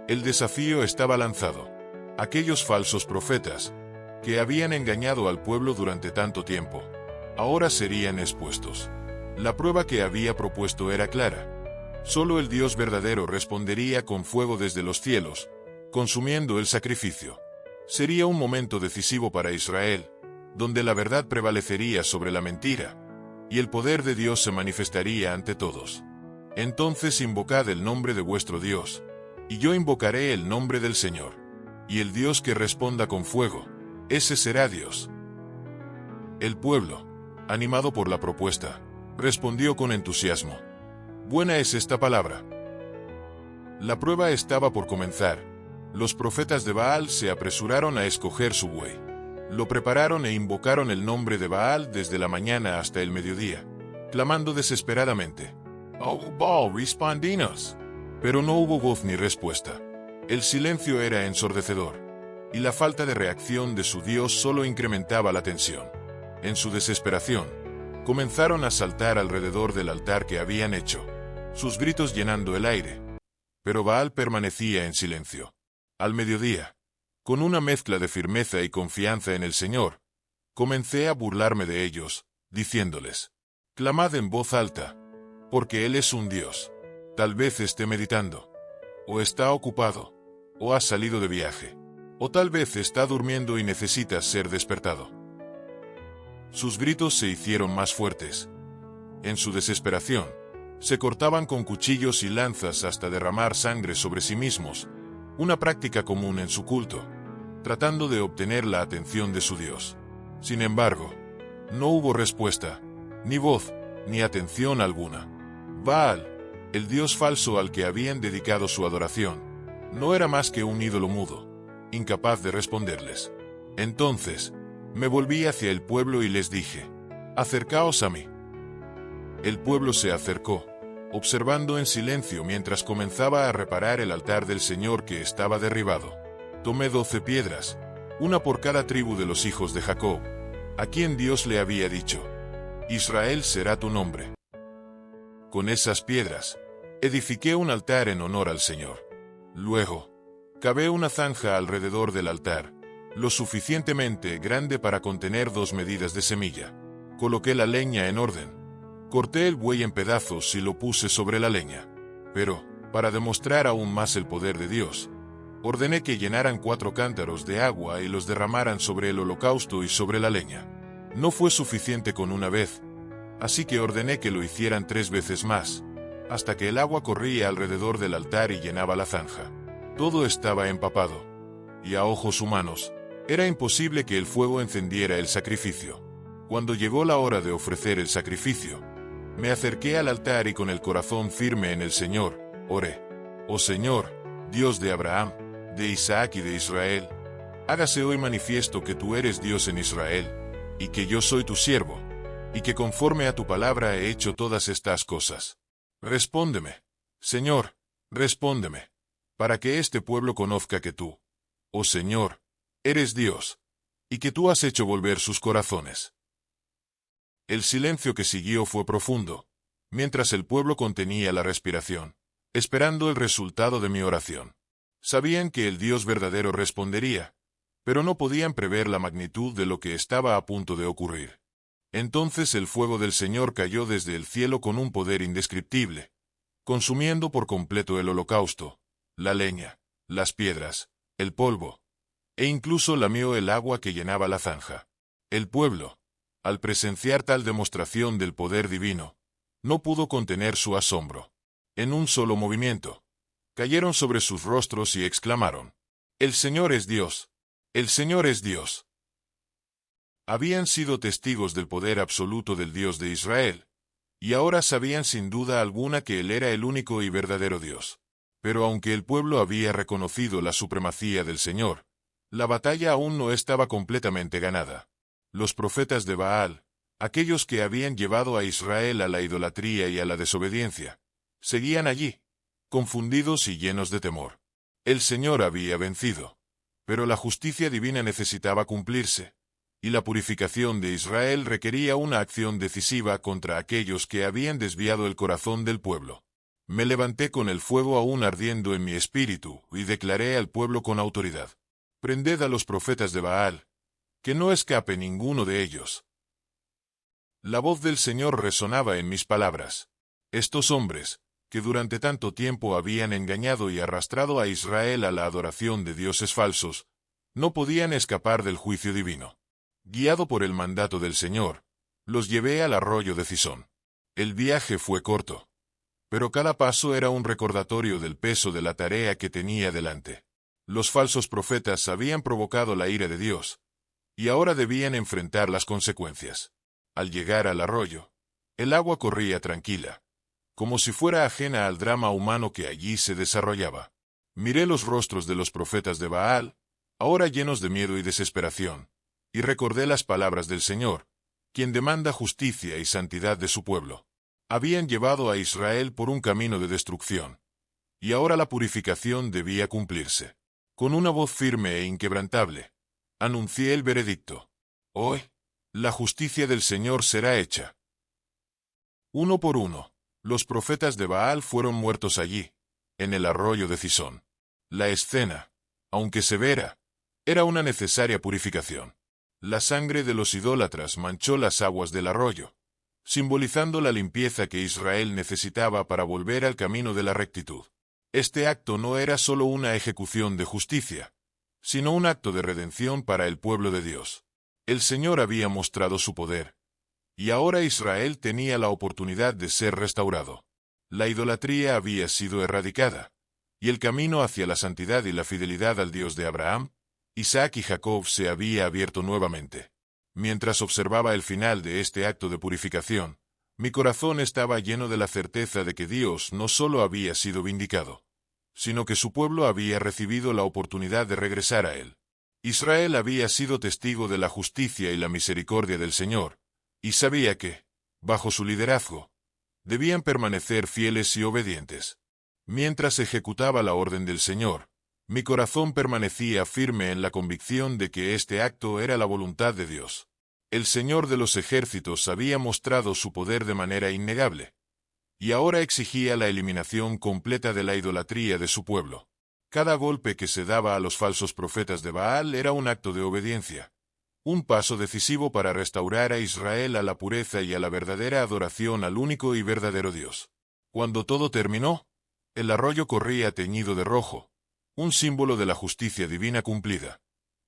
El desafío estaba lanzado. Aquellos falsos profetas, que habían engañado al pueblo durante tanto tiempo, ahora serían expuestos. La prueba que había propuesto era clara. Solo el Dios verdadero respondería con fuego desde los cielos, consumiendo el sacrificio. Sería un momento decisivo para Israel, donde la verdad prevalecería sobre la mentira, y el poder de Dios se manifestaría ante todos. Entonces invocad el nombre de vuestro Dios, y yo invocaré el nombre del Señor. Y el Dios que responda con fuego, ese será Dios. El pueblo, animado por la propuesta, respondió con entusiasmo. Buena es esta palabra. La prueba estaba por comenzar. Los profetas de Baal se apresuraron a escoger su buey. Lo prepararon e invocaron el nombre de Baal desde la mañana hasta el mediodía, clamando desesperadamente, «Oh Baal, respondinos. Pero no hubo voz ni respuesta. El silencio era ensordecedor, y la falta de reacción de su Dios solo incrementaba la tensión. En su desesperación, comenzaron a saltar alrededor del altar que habían hecho, sus gritos llenando el aire. Pero Baal permanecía en silencio. Al mediodía, con una mezcla de firmeza y confianza en el Señor, comencé a burlarme de ellos, diciéndoles: clamad en voz alta, porque Él es un Dios. Tal vez esté meditando, o está ocupado, o ha salido de viaje, o tal vez está durmiendo y necesita ser despertado. Sus gritos se hicieron más fuertes. En su desesperación, se cortaban con cuchillos y lanzas hasta derramar sangre sobre sí mismos, una práctica común en su culto, tratando de obtener la atención de su Dios. Sin embargo, no hubo respuesta, ni voz, ni atención alguna. Baal, el dios falso al que habían dedicado su adoración, no era más que un ídolo mudo, incapaz de responderles. Entonces, me volví hacia el pueblo y les dije: acercaos a mí. El pueblo se acercó, observando en silencio mientras comenzaba a reparar el altar del Señor que estaba derribado. Tomé 12 piedras, una por cada tribu de los hijos de Jacob, a quien Dios le había dicho: Israel será tu nombre. Con esas piedras, edifiqué un altar en honor al Señor. Luego, cavé una zanja alrededor del altar, lo suficientemente grande para contener 2 medidas de semilla. Coloqué la leña en orden. Corté el buey en pedazos y lo puse sobre la leña. Pero, para demostrar aún más el poder de Dios, ordené que llenaran 4 cántaros de agua y los derramaran sobre el holocausto y sobre la leña. No fue suficiente con una vez, así que ordené que lo hicieran 3 veces más, hasta que el agua corría alrededor del altar y llenaba la zanja. Todo estaba empapado, y a ojos humanos, era imposible que el fuego encendiera el sacrificio. Cuando llegó la hora de ofrecer el sacrificio, me acerqué al altar y con el corazón firme en el Señor, oré: oh Señor, Dios de Abraham, de Isaac y de Israel, hágase hoy manifiesto que tú eres Dios en Israel, y que yo soy tu siervo, y que conforme a tu palabra he hecho todas estas cosas. Respóndeme, Señor, respóndeme, para que este pueblo conozca que tú, oh Señor, eres Dios, y que tú has hecho volver sus corazones. El silencio que siguió fue profundo, mientras el pueblo contenía la respiración, esperando el resultado de mi oración. Sabían que el Dios verdadero respondería, pero no podían prever la magnitud de lo que estaba a punto de ocurrir. Entonces el fuego del Señor cayó desde el cielo con un poder indescriptible, consumiendo por completo el holocausto, la leña, las piedras, el polvo, e incluso lamió el agua que llenaba la zanja. El pueblo, al presenciar tal demostración del poder divino, no pudo contener su asombro. En un solo movimiento, cayeron sobre sus rostros y exclamaron: ¡El Señor es Dios! ¡El Señor es Dios! Habían sido testigos del poder absoluto del Dios de Israel, y ahora sabían sin duda alguna que Él era el único y verdadero Dios. Pero aunque el pueblo había reconocido la supremacía del Señor, la batalla aún no estaba completamente ganada. Los profetas de Baal, aquellos que habían llevado a Israel a la idolatría y a la desobediencia, seguían allí, confundidos y llenos de temor. El Señor había vencido, pero la justicia divina necesitaba cumplirse, y la purificación de Israel requería una acción decisiva contra aquellos que habían desviado el corazón del pueblo. Me levanté con el fuego aún ardiendo en mi espíritu y declaré al pueblo con autoridad: prended a los profetas de Baal, que no escape ninguno de ellos. La voz del Señor resonaba en mis palabras. Estos hombres, que durante tanto tiempo habían engañado y arrastrado a Israel a la adoración de dioses falsos, no podían escapar del juicio divino. Guiado por el mandato del Señor, los llevé al arroyo de Cisón. El viaje fue corto, pero cada paso era un recordatorio del peso de la tarea que tenía delante. Los falsos profetas habían provocado la ira de Dios, y ahora debían enfrentar las consecuencias. Al llegar al arroyo, el agua corría tranquila, como si fuera ajena al drama humano que allí se desarrollaba. Miré los rostros de los profetas de Baal, ahora llenos de miedo y desesperación, y recordé las palabras del Señor, quien demanda justicia y santidad de su pueblo. Habían llevado a Israel por un camino de destrucción, y ahora la purificación debía cumplirse. Con una voz firme e inquebrantable, anuncié el veredicto. Hoy, la justicia del Señor será hecha. Uno por uno, los profetas de Baal fueron muertos allí, en el arroyo de Cisón. La escena, aunque severa, era una necesaria purificación. La sangre de los idólatras manchó las aguas del arroyo, simbolizando la limpieza que Israel necesitaba para volver al camino de la rectitud. Este acto no era solo una ejecución de justicia, sino un acto de redención para el pueblo de Dios. El Señor había mostrado su poder, y ahora Israel tenía la oportunidad de ser restaurado. La idolatría había sido erradicada, y el camino hacia la santidad y la fidelidad al Dios de Abraham, Isaac y Jacob se había abierto nuevamente. Mientras observaba el final de este acto de purificación, mi corazón estaba lleno de la certeza de que Dios no solo había sido vindicado, sino que su pueblo había recibido la oportunidad de regresar a él. Israel había sido testigo de la justicia y la misericordia del Señor, y sabía que, bajo su liderazgo, debían permanecer fieles y obedientes. Mientras ejecutaba la orden del Señor, mi corazón permanecía firme en la convicción de que este acto era la voluntad de Dios. El Señor de los ejércitos había mostrado su poder de manera innegable, y ahora exigía la eliminación completa de la idolatría de su pueblo. Cada golpe que se daba a los falsos profetas de Baal era un acto de obediencia, un paso decisivo para restaurar a Israel a la pureza y a la verdadera adoración al único y verdadero Dios. Cuando todo terminó, el arroyo corría teñido de rojo, un símbolo de la justicia divina cumplida.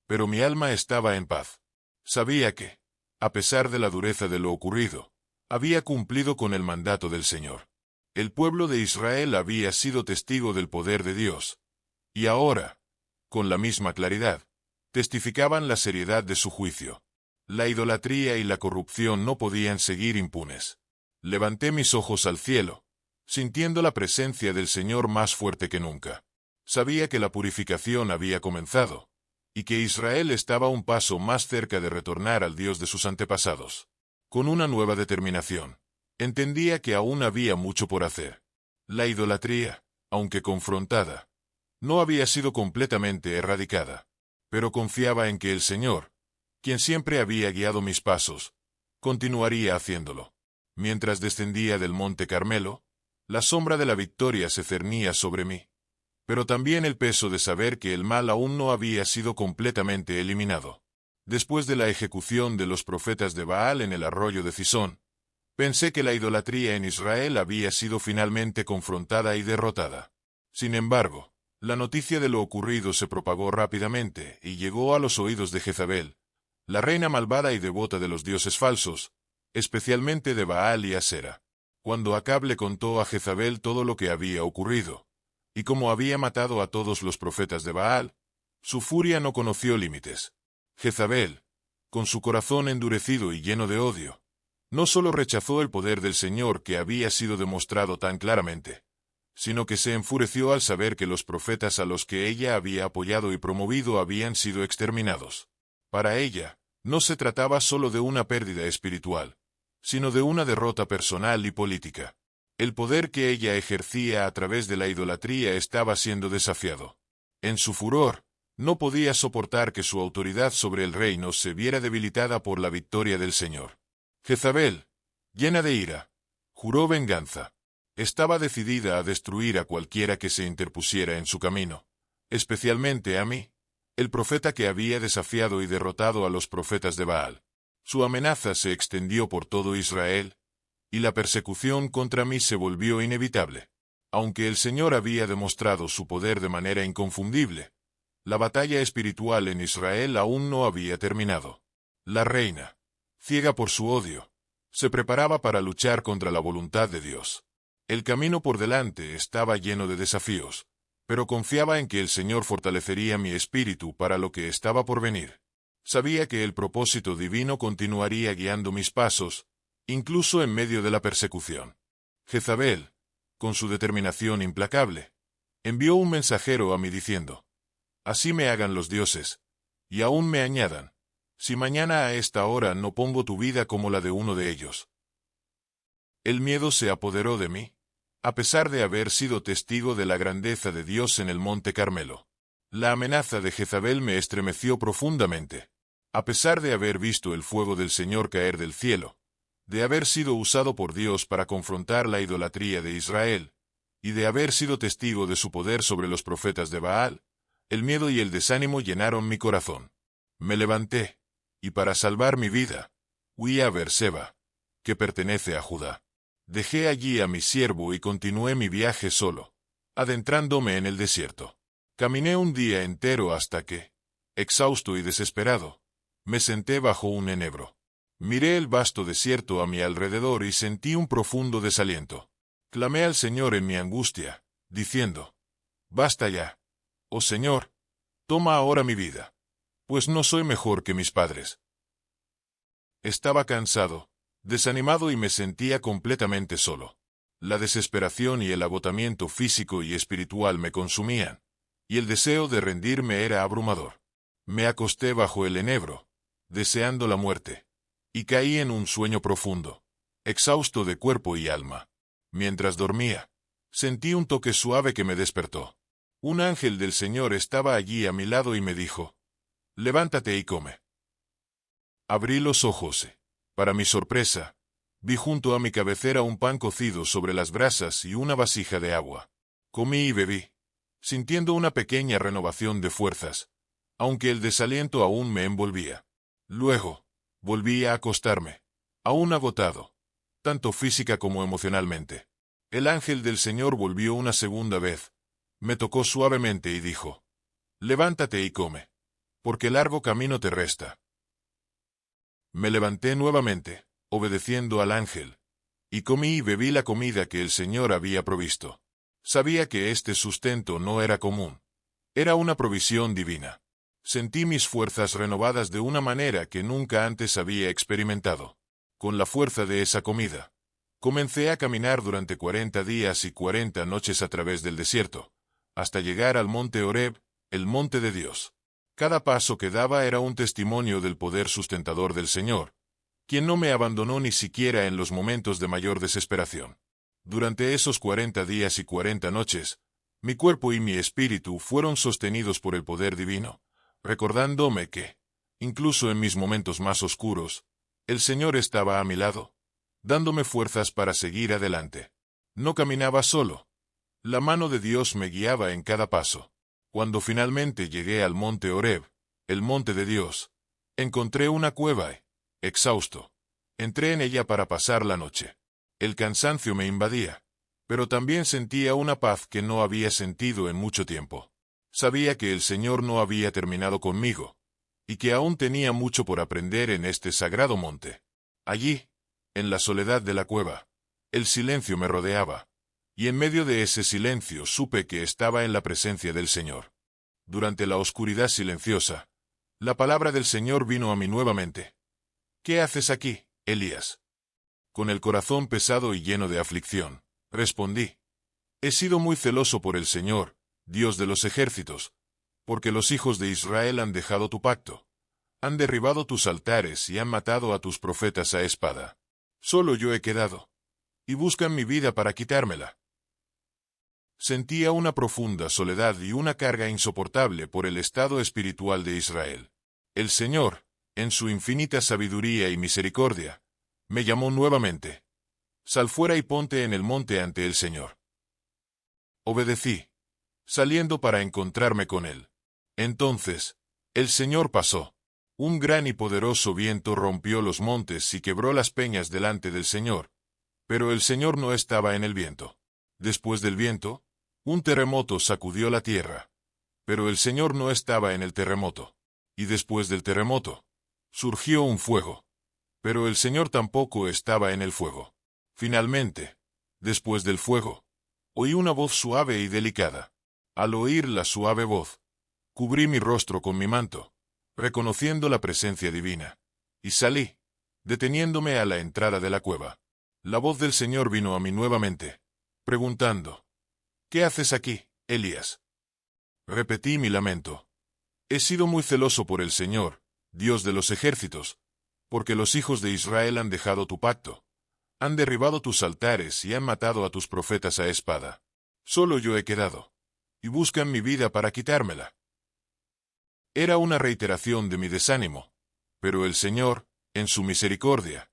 Pero mi alma estaba en paz. Sabía que, a pesar de la dureza de lo ocurrido, había cumplido con el mandato del Señor. El pueblo de Israel había sido testigo del poder de Dios, y ahora, con la misma claridad, testificaban la seriedad de su juicio. La idolatría y la corrupción no podían seguir impunes. Levanté mis ojos al cielo, sintiendo la presencia del Señor más fuerte que nunca. Sabía que la purificación había comenzado, y que Israel estaba un paso más cerca de retornar al Dios de sus antepasados. Con una nueva determinación, entendía que aún había mucho por hacer. La idolatría, aunque confrontada, no había sido completamente erradicada, pero confiaba en que el Señor, quien siempre había guiado mis pasos, continuaría haciéndolo. Mientras descendía del monte Carmelo, la sombra de la victoria se cernía sobre mí, pero también el peso de saber que el mal aún no había sido completamente eliminado. Después de la ejecución de los profetas de Baal en el arroyo de Cisón, pensé que la idolatría en Israel había sido finalmente confrontada y derrotada. Sin embargo, la noticia de lo ocurrido se propagó rápidamente y llegó a los oídos de Jezabel, la reina malvada y devota de los dioses falsos, especialmente de Baal y Asera. Cuando Acab le contó a Jezabel todo lo que había ocurrido, y como había matado a todos los profetas de Baal, su furia no conoció límites. Jezabel, con su corazón endurecido y lleno de odio, no solo rechazó el poder del Señor que había sido demostrado tan claramente, sino que se enfureció al saber que los profetas a los que ella había apoyado y promovido habían sido exterminados. Para ella, no se trataba solo de una pérdida espiritual, sino de una derrota personal y política. El poder que ella ejercía a través de la idolatría estaba siendo desafiado. En su furor, no podía soportar que su autoridad sobre el reino se viera debilitada por la victoria del Señor. Jezabel, llena de ira, juró venganza. Estaba decidida a destruir a cualquiera que se interpusiera en su camino, especialmente a mí, el profeta que había desafiado y derrotado a los profetas de Baal. Su amenaza se extendió por todo Israel, y la persecución contra mí se volvió inevitable. Aunque el Señor había demostrado su poder de manera inconfundible, la batalla espiritual en Israel aún no había terminado. La reina, ciega por su odio, se preparaba para luchar contra la voluntad de Dios. El camino por delante estaba lleno de desafíos, pero confiaba en que el Señor fortalecería mi espíritu para lo que estaba por venir. Sabía que el propósito divino continuaría guiando mis pasos, incluso en medio de la persecución. Jezabel, con su determinación implacable, envió un mensajero a mí diciendo: «Así me hagan los dioses, y aún me añadan, si mañana a esta hora no pongo tu vida como la de uno de ellos». El miedo se apoderó de mí, a pesar de haber sido testigo de la grandeza de Dios en el Monte Carmelo. La amenaza de Jezabel me estremeció profundamente. A pesar de haber visto el fuego del Señor caer del cielo, de haber sido usado por Dios para confrontar la idolatría de Israel, y de haber sido testigo de su poder sobre los profetas de Baal, el miedo y el desánimo llenaron mi corazón. Me levanté, y para salvar mi vida, huí a Beerseba, que pertenece a Judá. Dejé allí a mi siervo y continué mi viaje solo, adentrándome en el desierto. Caminé un día entero hasta que, exhausto y desesperado, me senté bajo un enebro. Miré el vasto desierto a mi alrededor y sentí un profundo desaliento. Clamé al Señor en mi angustia, diciendo: «Basta ya, oh Señor, toma ahora mi vida, pues no soy mejor que mis padres». Estaba cansado, desanimado y me sentía completamente solo. La desesperación y el agotamiento físico y espiritual me consumían, y el deseo de rendirme era abrumador. Me acosté bajo el enebro, deseando la muerte, y caí en un sueño profundo, exhausto de cuerpo y alma. Mientras dormía, sentí un toque suave que me despertó. Un ángel del Señor estaba allí a mi lado y me dijo: «Levántate y come». Abrí los ojos. Para mi sorpresa, vi junto a mi cabecera un pan cocido sobre las brasas y una vasija de agua. Comí y bebí, sintiendo una pequeña renovación de fuerzas, aunque el desaliento aún me envolvía. Luego, volví a acostarme, aún agotado, tanto física como emocionalmente. El ángel del Señor volvió una segunda vez, me tocó suavemente y dijo: «Levántate y come, porque largo camino te resta». Me levanté nuevamente, obedeciendo al ángel, y comí y bebí la comida que el Señor había provisto. Sabía que este sustento no era común, era una provisión divina. Sentí mis fuerzas renovadas de una manera que nunca antes había experimentado. Con la fuerza de esa comida, comencé a caminar durante 40 días y 40 noches a través del desierto, hasta llegar al monte Horeb, el monte de Dios. Cada paso que daba era un testimonio del poder sustentador del Señor, quien no me abandonó ni siquiera en los momentos de mayor desesperación. Durante esos 40 días y 40 noches, mi cuerpo y mi espíritu fueron sostenidos por el poder divino, recordándome que, incluso en mis momentos más oscuros, el Señor estaba a mi lado, dándome fuerzas para seguir adelante. No caminaba solo. La mano de Dios me guiaba en cada paso. Cuando finalmente llegué al monte Horeb, el monte de Dios, encontré una cueva y, exhausto, entré en ella para pasar la noche. El cansancio me invadía, pero también sentía una paz que no había sentido en mucho tiempo. Sabía que el Señor no había terminado conmigo, y que aún tenía mucho por aprender en este sagrado monte. Allí, en la soledad de la cueva, el silencio me rodeaba, y en medio de ese silencio supe que estaba en la presencia del Señor. Durante la oscuridad silenciosa, la palabra del Señor vino a mí nuevamente. «¿Qué haces aquí, Elías?». Con el corazón pesado y lleno de aflicción, respondí: «He sido muy celoso por el Señor, Dios de los ejércitos, porque los hijos de Israel han dejado tu pacto, han derribado tus altares y han matado a tus profetas a espada. Solo yo he quedado, y buscan mi vida para quitármela». Sentía una profunda soledad y una carga insoportable por el estado espiritual de Israel. El Señor, en su infinita sabiduría y misericordia, me llamó nuevamente: «Sal fuera y ponte en el monte ante el Señor». Obedecí, saliendo para encontrarme con Él. Entonces, el Señor pasó. Un gran y poderoso viento rompió los montes y quebró las peñas delante del Señor, pero el Señor no estaba en el viento. Después del viento, un terremoto sacudió la tierra, pero el Señor no estaba en el terremoto. Y después del terremoto, surgió un fuego, pero el Señor tampoco estaba en el fuego. Finalmente, después del fuego, oí una voz suave y delicada. Al oír la suave voz, cubrí mi rostro con mi manto, reconociendo la presencia divina, y salí, deteniéndome a la entrada de la cueva. La voz del Señor vino a mí nuevamente, preguntando: «¿Qué haces aquí, Elías?». Repetí mi lamento: «He sido muy celoso por el Señor, Dios de los ejércitos, porque los hijos de Israel han dejado tu pacto, Han derribado tus altares y han matado a tus profetas a espada. Solo yo he quedado. Y buscan mi vida para quitármela. Era una reiteración de mi desánimo. Pero el Señor, en su misericordia,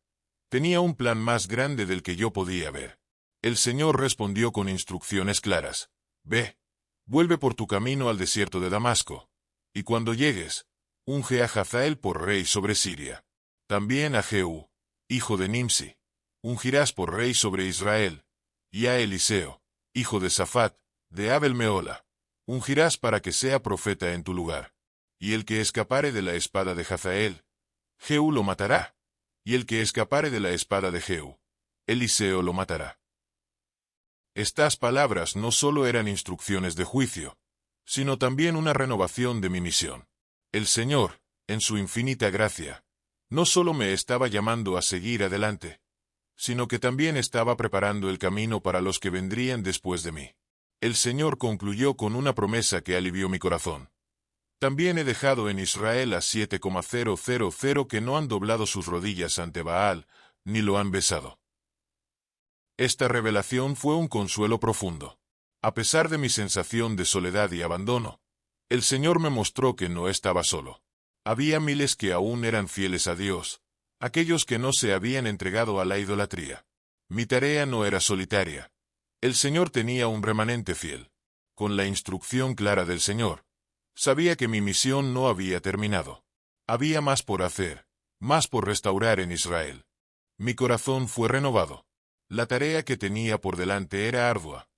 tenía un plan más grande del que yo podía ver. El Señor respondió con instrucciones claras. Ve, vuelve por tu camino al desierto de Damasco. Y cuando llegues, unge a Hazael por rey sobre Siria. También a Jehú, hijo de Nimsi, ungirás por rey sobre Israel. Y a Eliseo, hijo de Safat, de Abel Meola, ungirás para que sea profeta en tu lugar. Y el que escapare de la espada de Hazael, Jehú lo matará. Y el que escapare de la espada de Jehú, Eliseo lo matará. Estas palabras no solo eran instrucciones de juicio, sino también una renovación de mi misión. El Señor, en su infinita gracia, no solo me estaba llamando a seguir adelante, sino que también estaba preparando el camino para los que vendrían después de mí. El Señor concluyó con una promesa que alivió mi corazón. También he dejado en Israel a 7,000 que no han doblado sus rodillas ante Baal, ni lo han besado. Esta revelación fue un consuelo profundo. A pesar de mi sensación de soledad y abandono, el Señor me mostró que no estaba solo. Había miles que aún eran fieles a Dios, aquellos que no se habían entregado a la idolatría. Mi tarea no era solitaria. El Señor tenía un remanente fiel. Con la instrucción clara del Señor, sabía que mi misión no había terminado. Había más por hacer, más por restaurar en Israel. Mi corazón fue renovado. La tarea que tenía por delante era ardua,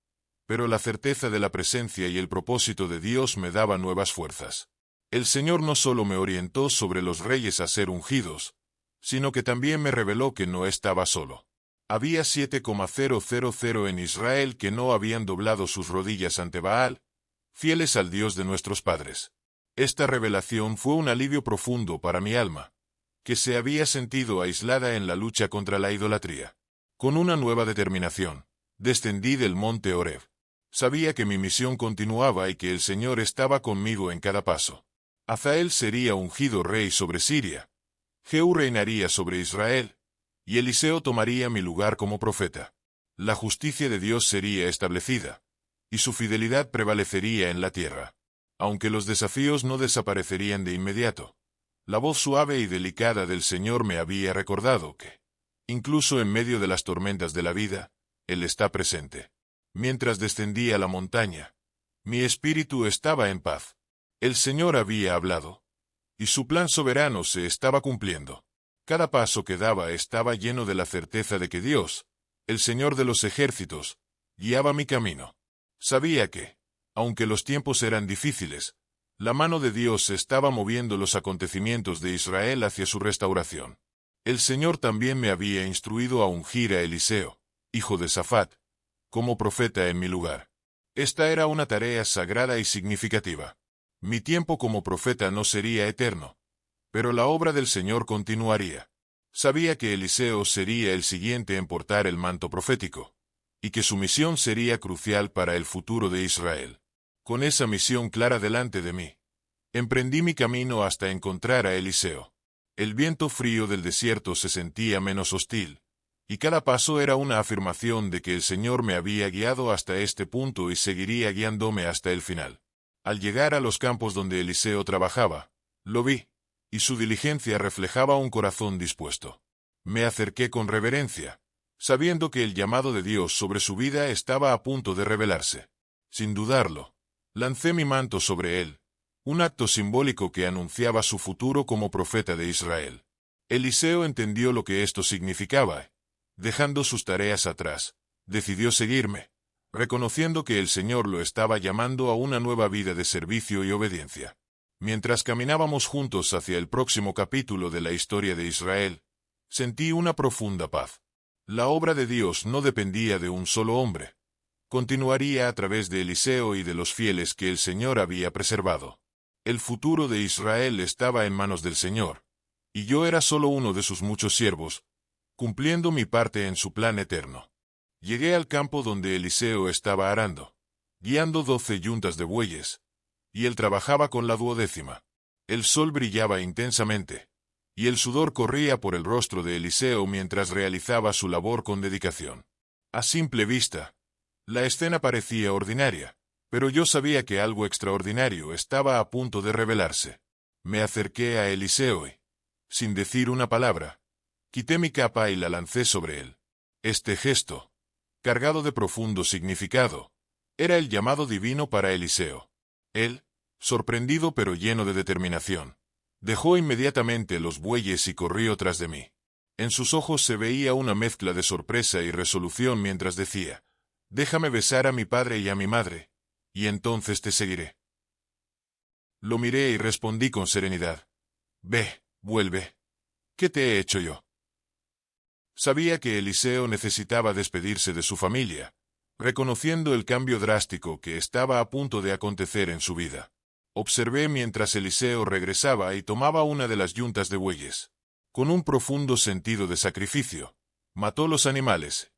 pero la certeza de la presencia y el propósito de Dios me daba nuevas fuerzas. El Señor no solo me orientó sobre los reyes a ser ungidos, sino que también me reveló que no estaba solo. Había 7,000 en Israel que no habían doblado sus rodillas ante Baal, fieles al Dios de nuestros padres. Esta revelación fue un alivio profundo para mi alma, que se había sentido aislada en la lucha contra la idolatría. Con una nueva determinación, descendí del monte Horeb. Sabía que mi misión continuaba y que el Señor estaba conmigo en cada paso. Hazael sería ungido rey sobre Siria. Jehú reinaría sobre Israel, y Eliseo tomaría mi lugar como profeta. La justicia de Dios sería establecida, y su fidelidad prevalecería en la tierra. Aunque los desafíos no desaparecerían de inmediato, la voz suave y delicada del Señor me había recordado que, incluso en medio de las tormentas de la vida, Él está presente. Mientras descendía la montaña, mi espíritu estaba en paz. El Señor había hablado, y su plan soberano se estaba cumpliendo. Cada paso que daba estaba lleno de la certeza de que Dios, el Señor de los ejércitos, guiaba mi camino. Sabía que, aunque los tiempos eran difíciles, la mano de Dios estaba moviendo los acontecimientos de Israel hacia su restauración. El Señor también me había instruido a ungir a Eliseo, hijo de Safat, como profeta en mi lugar. Esta era una tarea sagrada y significativa. Mi tiempo como profeta no sería eterno, pero la obra del Señor continuaría. Sabía que Eliseo sería el siguiente en portar el manto profético, y que su misión sería crucial para el futuro de Israel. Con esa misión clara delante de mí, emprendí mi camino hasta encontrar a Eliseo. El viento frío del desierto se sentía menos hostil, y cada paso era una afirmación de que el Señor me había guiado hasta este punto y seguiría guiándome hasta el final. Al llegar a los campos donde Eliseo trabajaba, lo vi, y su diligencia reflejaba un corazón dispuesto. Me acerqué con reverencia, sabiendo que el llamado de Dios sobre su vida estaba a punto de revelarse. Sin dudarlo, lancé mi manto sobre él, un acto simbólico que anunciaba su futuro como profeta de Israel. Eliseo entendió lo que esto significaba. Dejando sus tareas atrás, decidió seguirme, reconociendo que el Señor lo estaba llamando a una nueva vida de servicio y obediencia. Mientras caminábamos juntos hacia el próximo capítulo de la historia de Israel, sentí una profunda paz. La obra de Dios no dependía de un solo hombre. Continuaría a través de Eliseo y de los fieles que el Señor había preservado. El futuro de Israel estaba en manos del Señor, y yo era solo uno de sus muchos siervos, cumpliendo mi parte en su plan eterno. Llegué al campo donde Eliseo estaba arando, guiando 12 yuntas de bueyes, y él trabajaba con la 12ª. El sol brillaba intensamente, y el sudor corría por el rostro de Eliseo mientras realizaba su labor con dedicación. A simple vista, la escena parecía ordinaria, pero yo sabía que algo extraordinario estaba a punto de revelarse. Me acerqué a Eliseo y, sin decir una palabra, quité mi capa y la lancé sobre él. Este gesto, cargado de profundo significado, era el llamado divino para Eliseo. Él, sorprendido pero lleno de determinación, dejó inmediatamente los bueyes y corrió tras de mí. En sus ojos se veía una mezcla de sorpresa y resolución mientras decía: «Déjame besar a mi padre y a mi madre, y entonces te seguiré». Lo miré y respondí con serenidad: «Ve, vuelve. ¿Qué te he hecho yo?». Sabía que Eliseo necesitaba despedirse de su familia, reconociendo el cambio drástico que estaba a punto de acontecer en su vida. Observé mientras Eliseo regresaba y tomaba una de las yuntas de bueyes. Con un profundo sentido de sacrificio, mató los animales,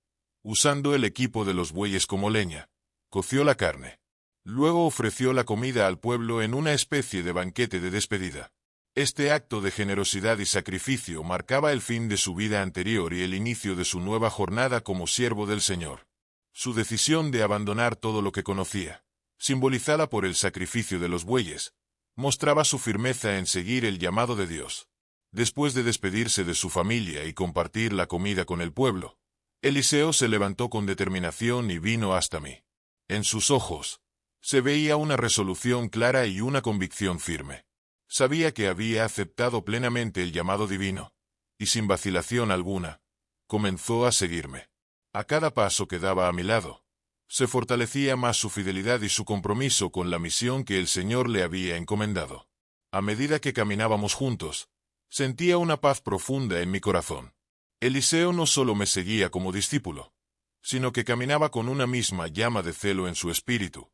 usando el equipo de los bueyes como leña, coció la carne. Luego ofreció la comida al pueblo en una especie de banquete de despedida. Este acto de generosidad y sacrificio marcaba el fin de su vida anterior y el inicio de su nueva jornada como siervo del Señor. Su decisión de abandonar todo lo que conocía, simbolizada por el sacrificio de los bueyes, mostraba su firmeza en seguir el llamado de Dios. Después de despedirse de su familia y compartir la comida con el pueblo, Eliseo se levantó con determinación y vino hasta mí. En sus ojos se veía una resolución clara y una convicción firme. Sabía que había aceptado plenamente el llamado divino, y sin vacilación alguna, comenzó a seguirme. A cada paso que daba a mi lado, se fortalecía más su fidelidad y su compromiso con la misión que el Señor le había encomendado. A medida que caminábamos juntos, sentía una paz profunda en mi corazón. Eliseo no solo me seguía como discípulo, sino que caminaba con una misma llama de celo en su espíritu,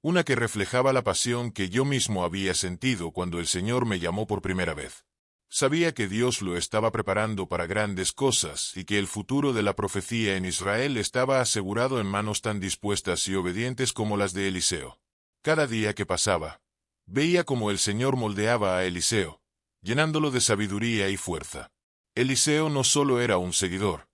una que reflejaba la pasión que yo mismo había sentido cuando el Señor me llamó por primera vez. Sabía que Dios lo estaba preparando para grandes cosas y que el futuro de la profecía en Israel estaba asegurado en manos tan dispuestas y obedientes como las de Eliseo. Cada día que pasaba, veía cómo el Señor moldeaba a Eliseo, llenándolo de sabiduría y fuerza. Eliseo no solo era un seguidor,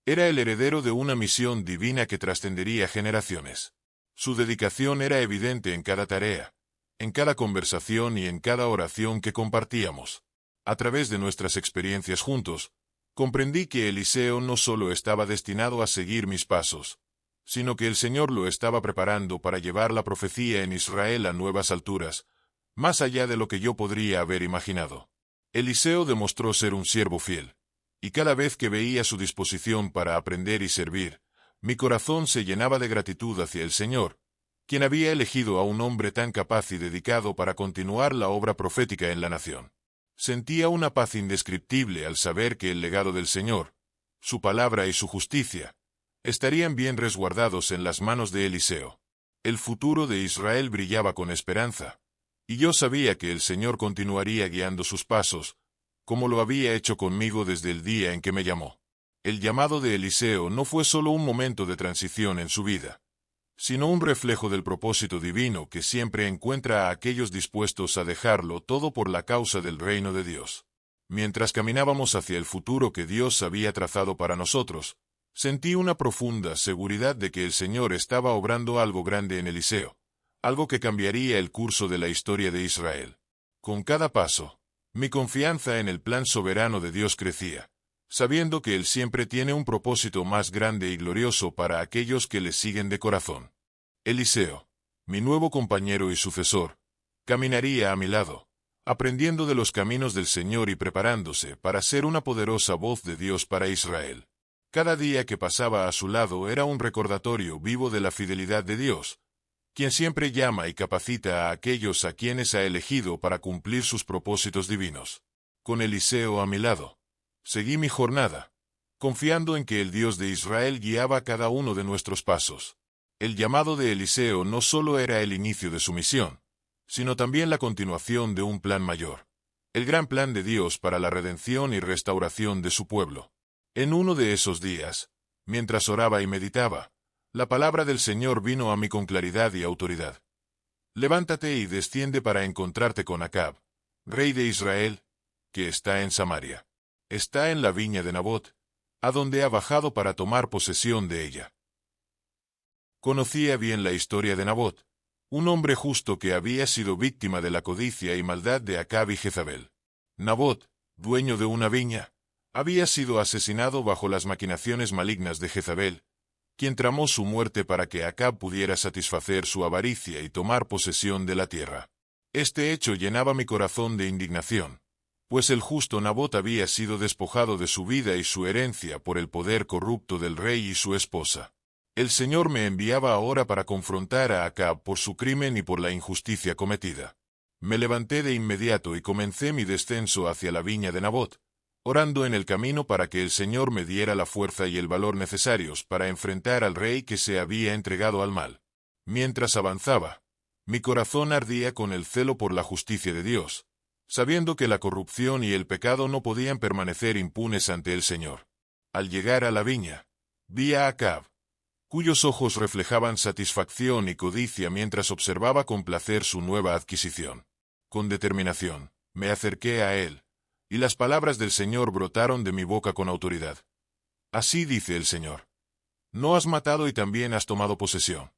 era el heredero de una misión divina que trascendería generaciones. Su dedicación era evidente en cada tarea, en cada conversación y en cada oración que compartíamos. A través de nuestras experiencias juntos, comprendí que Eliseo no solo estaba destinado a seguir mis pasos, sino que el Señor lo estaba preparando para llevar la profecía en Israel a nuevas alturas, más allá de lo que yo podría haber imaginado. Eliseo demostró ser un siervo fiel, y cada vez que veía su disposición para aprender y servir, mi corazón se llenaba de gratitud hacia el Señor, quien había elegido a un hombre tan capaz y dedicado para continuar la obra profética en la nación. Sentía una paz indescriptible al saber que el legado del Señor, su palabra y su justicia, estarían bien resguardados en las manos de Eliseo. El futuro de Israel brillaba con esperanza, y yo sabía que el Señor continuaría guiando sus pasos, como lo había hecho conmigo desde el día en que me llamó. El llamado de Eliseo no fue solo un momento de transición en su vida, sino un reflejo del propósito divino que siempre encuentra a aquellos dispuestos a dejarlo todo por la causa del reino de Dios. Mientras caminábamos hacia el futuro que Dios había trazado para nosotros, sentí una profunda seguridad de que el Señor estaba obrando algo grande en Eliseo, algo que cambiaría el curso de la historia de Israel. Con cada paso, mi confianza en el plan soberano de Dios crecía, sabiendo que Él siempre tiene un propósito más grande y glorioso para aquellos que le siguen de corazón. Eliseo, mi nuevo compañero y sucesor, caminaría a mi lado, aprendiendo de los caminos del Señor y preparándose para ser una poderosa voz de Dios para Israel. Cada día que pasaba a su lado era un recordatorio vivo de la fidelidad de Dios, quien siempre llama y capacita a aquellos a quienes ha elegido para cumplir sus propósitos divinos. Con Eliseo a mi lado, seguí mi jornada, confiando en que el Dios de Israel guiaba cada uno de nuestros pasos. El llamado de Eliseo no solo era el inicio de su misión, sino también la continuación de un plan mayor, el gran plan de Dios para la redención y restauración de su pueblo. En uno de esos días, mientras oraba y meditaba, la palabra del Señor vino a mí con claridad y autoridad. Levántate y desciende para encontrarte con Acab, rey de Israel, que está en Samaria. Está en la viña de Nabot, a donde ha bajado para tomar posesión de ella. Conocía bien la historia de Nabot, un hombre justo que había sido víctima de la codicia y maldad de Acab y Jezabel. Nabot, dueño de una viña, había sido asesinado bajo las maquinaciones malignas de Jezabel, quien tramó su muerte para que Acab pudiera satisfacer su avaricia y tomar posesión de la tierra. Este hecho llenaba mi corazón de indignación, pues el justo Nabot había sido despojado de su vida y su herencia por el poder corrupto del rey y su esposa. El Señor me enviaba ahora para confrontar a Acab por su crimen y por la injusticia cometida. Me levanté de inmediato y comencé mi descenso hacia la viña de Nabot, orando en el camino para que el Señor me diera la fuerza y el valor necesarios para enfrentar al rey que se había entregado al mal. Mientras avanzaba, mi corazón ardía con el celo por la justicia de Dios, sabiendo que la corrupción y el pecado no podían permanecer impunes ante el Señor. Al llegar a la viña, vi a Acab, cuyos ojos reflejaban satisfacción y codicia mientras observaba con placer su nueva adquisición. Con determinación, me acerqué a él, y las palabras del Señor brotaron de mi boca con autoridad. Así dice el Señor: ¿no has matado y también has tomado posesión?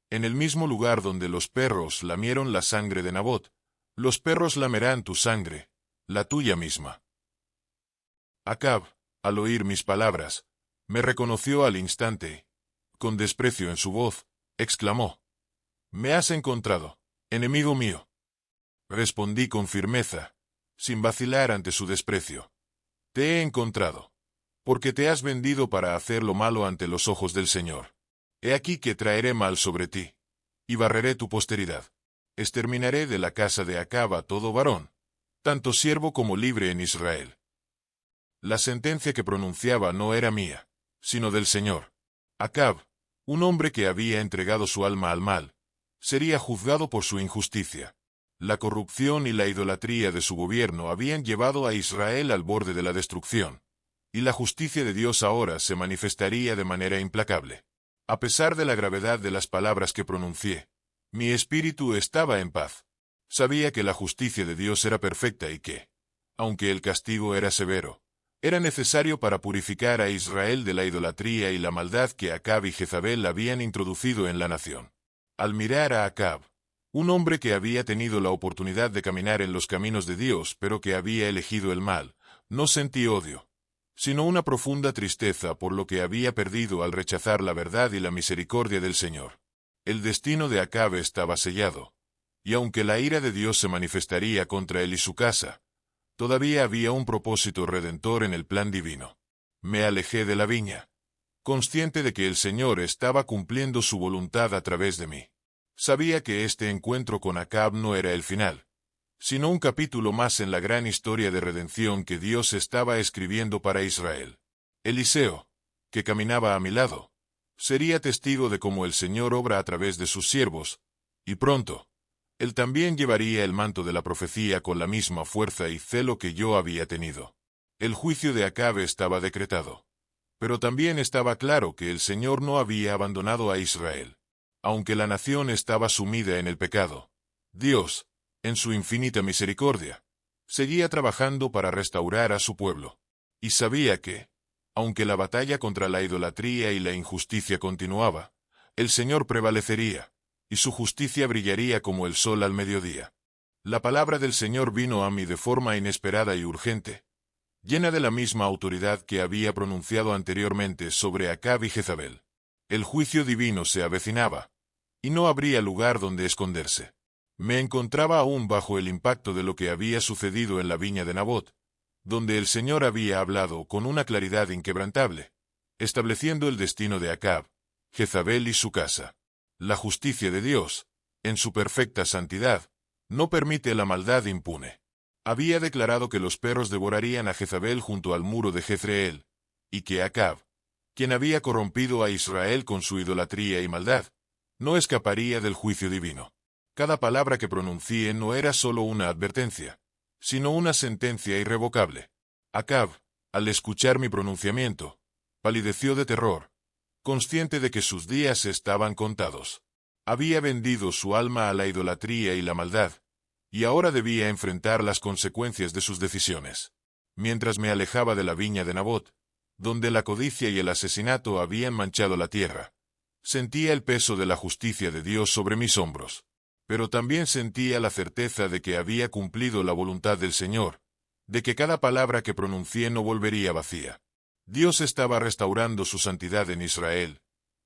En el mismo lugar donde los perros lamieron la sangre de Nabot, los perros lamerán tu sangre, la tuya misma. Acab, al oír mis palabras, me reconoció al instante. Con desprecio en su voz, exclamó: «Me has encontrado, enemigo mío». Respondí con firmeza, sin vacilar ante su desprecio: «Te he encontrado, porque te has vendido para hacer lo malo ante los ojos del Señor. He aquí que traeré mal sobre ti, y barreré tu posteridad. Exterminaré de la casa de Acab a todo varón, tanto siervo como libre en Israel». La sentencia que pronunciaba no era mía, sino del Señor. Acab, un hombre que había entregado su alma al mal, sería juzgado por su injusticia. La corrupción y la idolatría de su gobierno habían llevado a Israel al borde de la destrucción, y la justicia de Dios ahora se manifestaría de manera implacable. A pesar de la gravedad de las palabras que pronuncié, mi espíritu estaba en paz. Sabía que la justicia de Dios era perfecta y que, aunque el castigo era severo, era necesario para purificar a Israel de la idolatría y la maldad que Acab y Jezabel habían introducido en la nación. Al mirar a Acab, un hombre que había tenido la oportunidad de caminar en los caminos de Dios pero que había elegido el mal, no sentí odio, sino una profunda tristeza por lo que había perdido al rechazar la verdad y la misericordia del Señor. El destino de Acab estaba sellado, y aunque la ira de Dios se manifestaría contra él y su casa, todavía había un propósito redentor en el plan divino. Me alejé de la viña, consciente de que el Señor estaba cumpliendo su voluntad a través de mí. Sabía que este encuentro con Acab no era el final, sino un capítulo más en la gran historia de redención que Dios estaba escribiendo para Israel. Eliseo, que caminaba a mi lado, sería testigo de cómo el Señor obra a través de sus siervos, y pronto, él también llevaría el manto de la profecía con la misma fuerza y celo que yo había tenido. El juicio de Acab estaba decretado, pero también estaba claro que el Señor no había abandonado a Israel. Aunque la nación estaba sumida en el pecado, Dios, en su infinita misericordia, seguía trabajando para restaurar a su pueblo. Y sabía que, aunque la batalla contra la idolatría y la injusticia continuaba, el Señor prevalecería, y su justicia brillaría como el sol al mediodía. La palabra del Señor vino a mí de forma inesperada y urgente, llena de la misma autoridad que había pronunciado anteriormente sobre Acab y Jezabel. El juicio divino se avecinaba, y no habría lugar donde esconderse. Me encontraba aún bajo el impacto de lo que había sucedido en la viña de Nabot, donde el Señor había hablado con una claridad inquebrantable, estableciendo el destino de Acab, Jezabel y su casa. La justicia de Dios, en su perfecta santidad, no permite la maldad impune. Había declarado que los perros devorarían a Jezabel junto al muro de Jezreel, y que Acab, quien había corrompido a Israel con su idolatría y maldad, no escaparía del juicio divino. Cada palabra que pronuncié no era solo una advertencia, sino una sentencia irrevocable. Acab, al escuchar mi pronunciamiento, palideció de terror, consciente de que sus días estaban contados. Había vendido su alma a la idolatría y la maldad, y ahora debía enfrentar las consecuencias de sus decisiones. Mientras me alejaba de la viña de Nabot, donde la codicia y el asesinato habían manchado la tierra, sentía el peso de la justicia de Dios sobre mis hombros. Pero también sentía la certeza de que había cumplido la voluntad del Señor, de que cada palabra que pronuncié no volvería vacía. Dios estaba restaurando su santidad en Israel,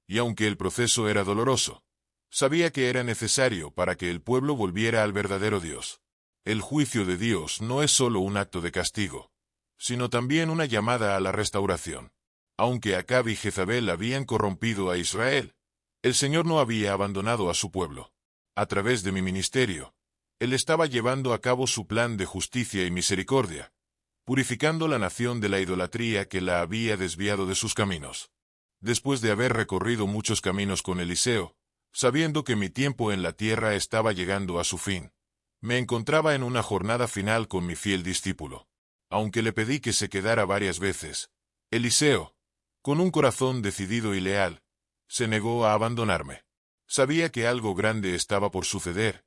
y aunque el proceso era doloroso, sabía que era necesario para que el pueblo volviera al verdadero Dios. El juicio de Dios no es solo un acto de castigo, sino también una llamada a la restauración. Aunque Acab y Jezabel habían corrompido a Israel, el Señor no había abandonado a su pueblo. A través de mi ministerio, Él estaba llevando a cabo su plan de justicia y misericordia, purificando la nación de la idolatría que la había desviado de sus caminos. Después de haber recorrido muchos caminos con Eliseo, sabiendo que mi tiempo en la tierra estaba llegando a su fin, me encontraba en una jornada final con mi fiel discípulo. Aunque le pedí que se quedara varias veces, Eliseo, con un corazón decidido y leal, se negó a abandonarme. Sabía que algo grande estaba por suceder,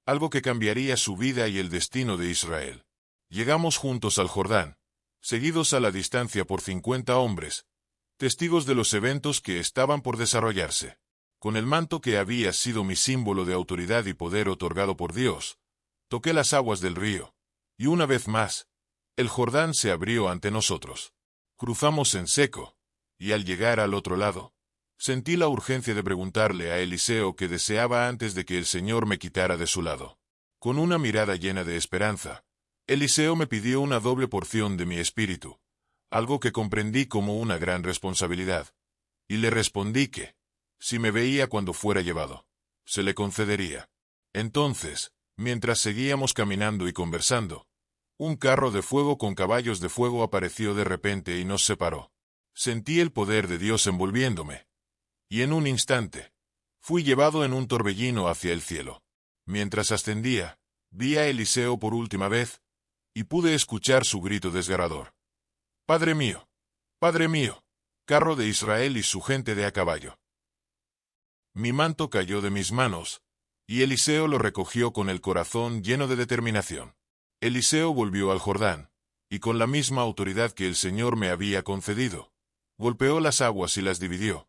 algo que cambiaría su vida y el destino de Israel. Llegamos juntos al Jordán, seguidos a la distancia por 50 hombres, testigos de los eventos que estaban por desarrollarse. Con el manto que había sido mi símbolo de autoridad y poder otorgado por Dios, toqué las aguas del río, y una vez más, el Jordán se abrió ante nosotros. Cruzamos en seco, y al llegar al otro lado, sentí la urgencia de preguntarle a Eliseo qué deseaba antes de que el Señor me quitara de su lado. Con una mirada llena de esperanza, Eliseo me pidió una doble porción de mi espíritu, algo que comprendí como una gran responsabilidad, y le respondí que, si me veía cuando fuera llevado, se le concedería. Entonces, mientras seguíamos caminando y conversando, un carro de fuego con caballos de fuego apareció de repente y nos separó. Sentí el poder de Dios envolviéndome, y en un instante, fui llevado en un torbellino hacia el cielo. Mientras ascendía, vi a Eliseo por última vez, y pude escuchar su grito desgarrador. Padre mío, carro de Israel y su gente de a caballo. Mi manto cayó de mis manos, y Eliseo lo recogió con el corazón lleno de determinación. Eliseo volvió al Jordán, y con la misma autoridad que el Señor me había concedido, golpeó las aguas y las dividió,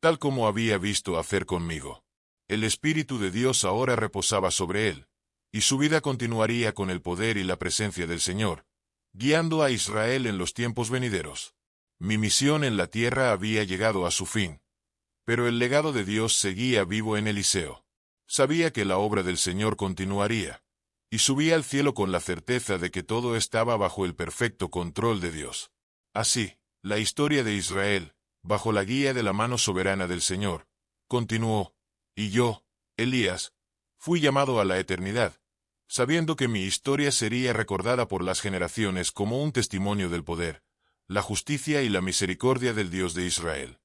tal como había visto hacer conmigo. El Espíritu de Dios ahora reposaba sobre él, y su vida continuaría con el poder y la presencia del Señor, guiando a Israel en los tiempos venideros. Mi misión en la tierra había llegado a su fin, pero el legado de Dios seguía vivo en Eliseo. Sabía que la obra del Señor continuaría, y subía al cielo con la certeza de que todo estaba bajo el perfecto control de Dios. Así, la historia de Israel, bajo la guía de la mano soberana del Señor, continuó, y yo, Elías, fui llamado a la eternidad, sabiendo que mi historia sería recordada por las generaciones como un testimonio del poder, la justicia y la misericordia del Dios de Israel.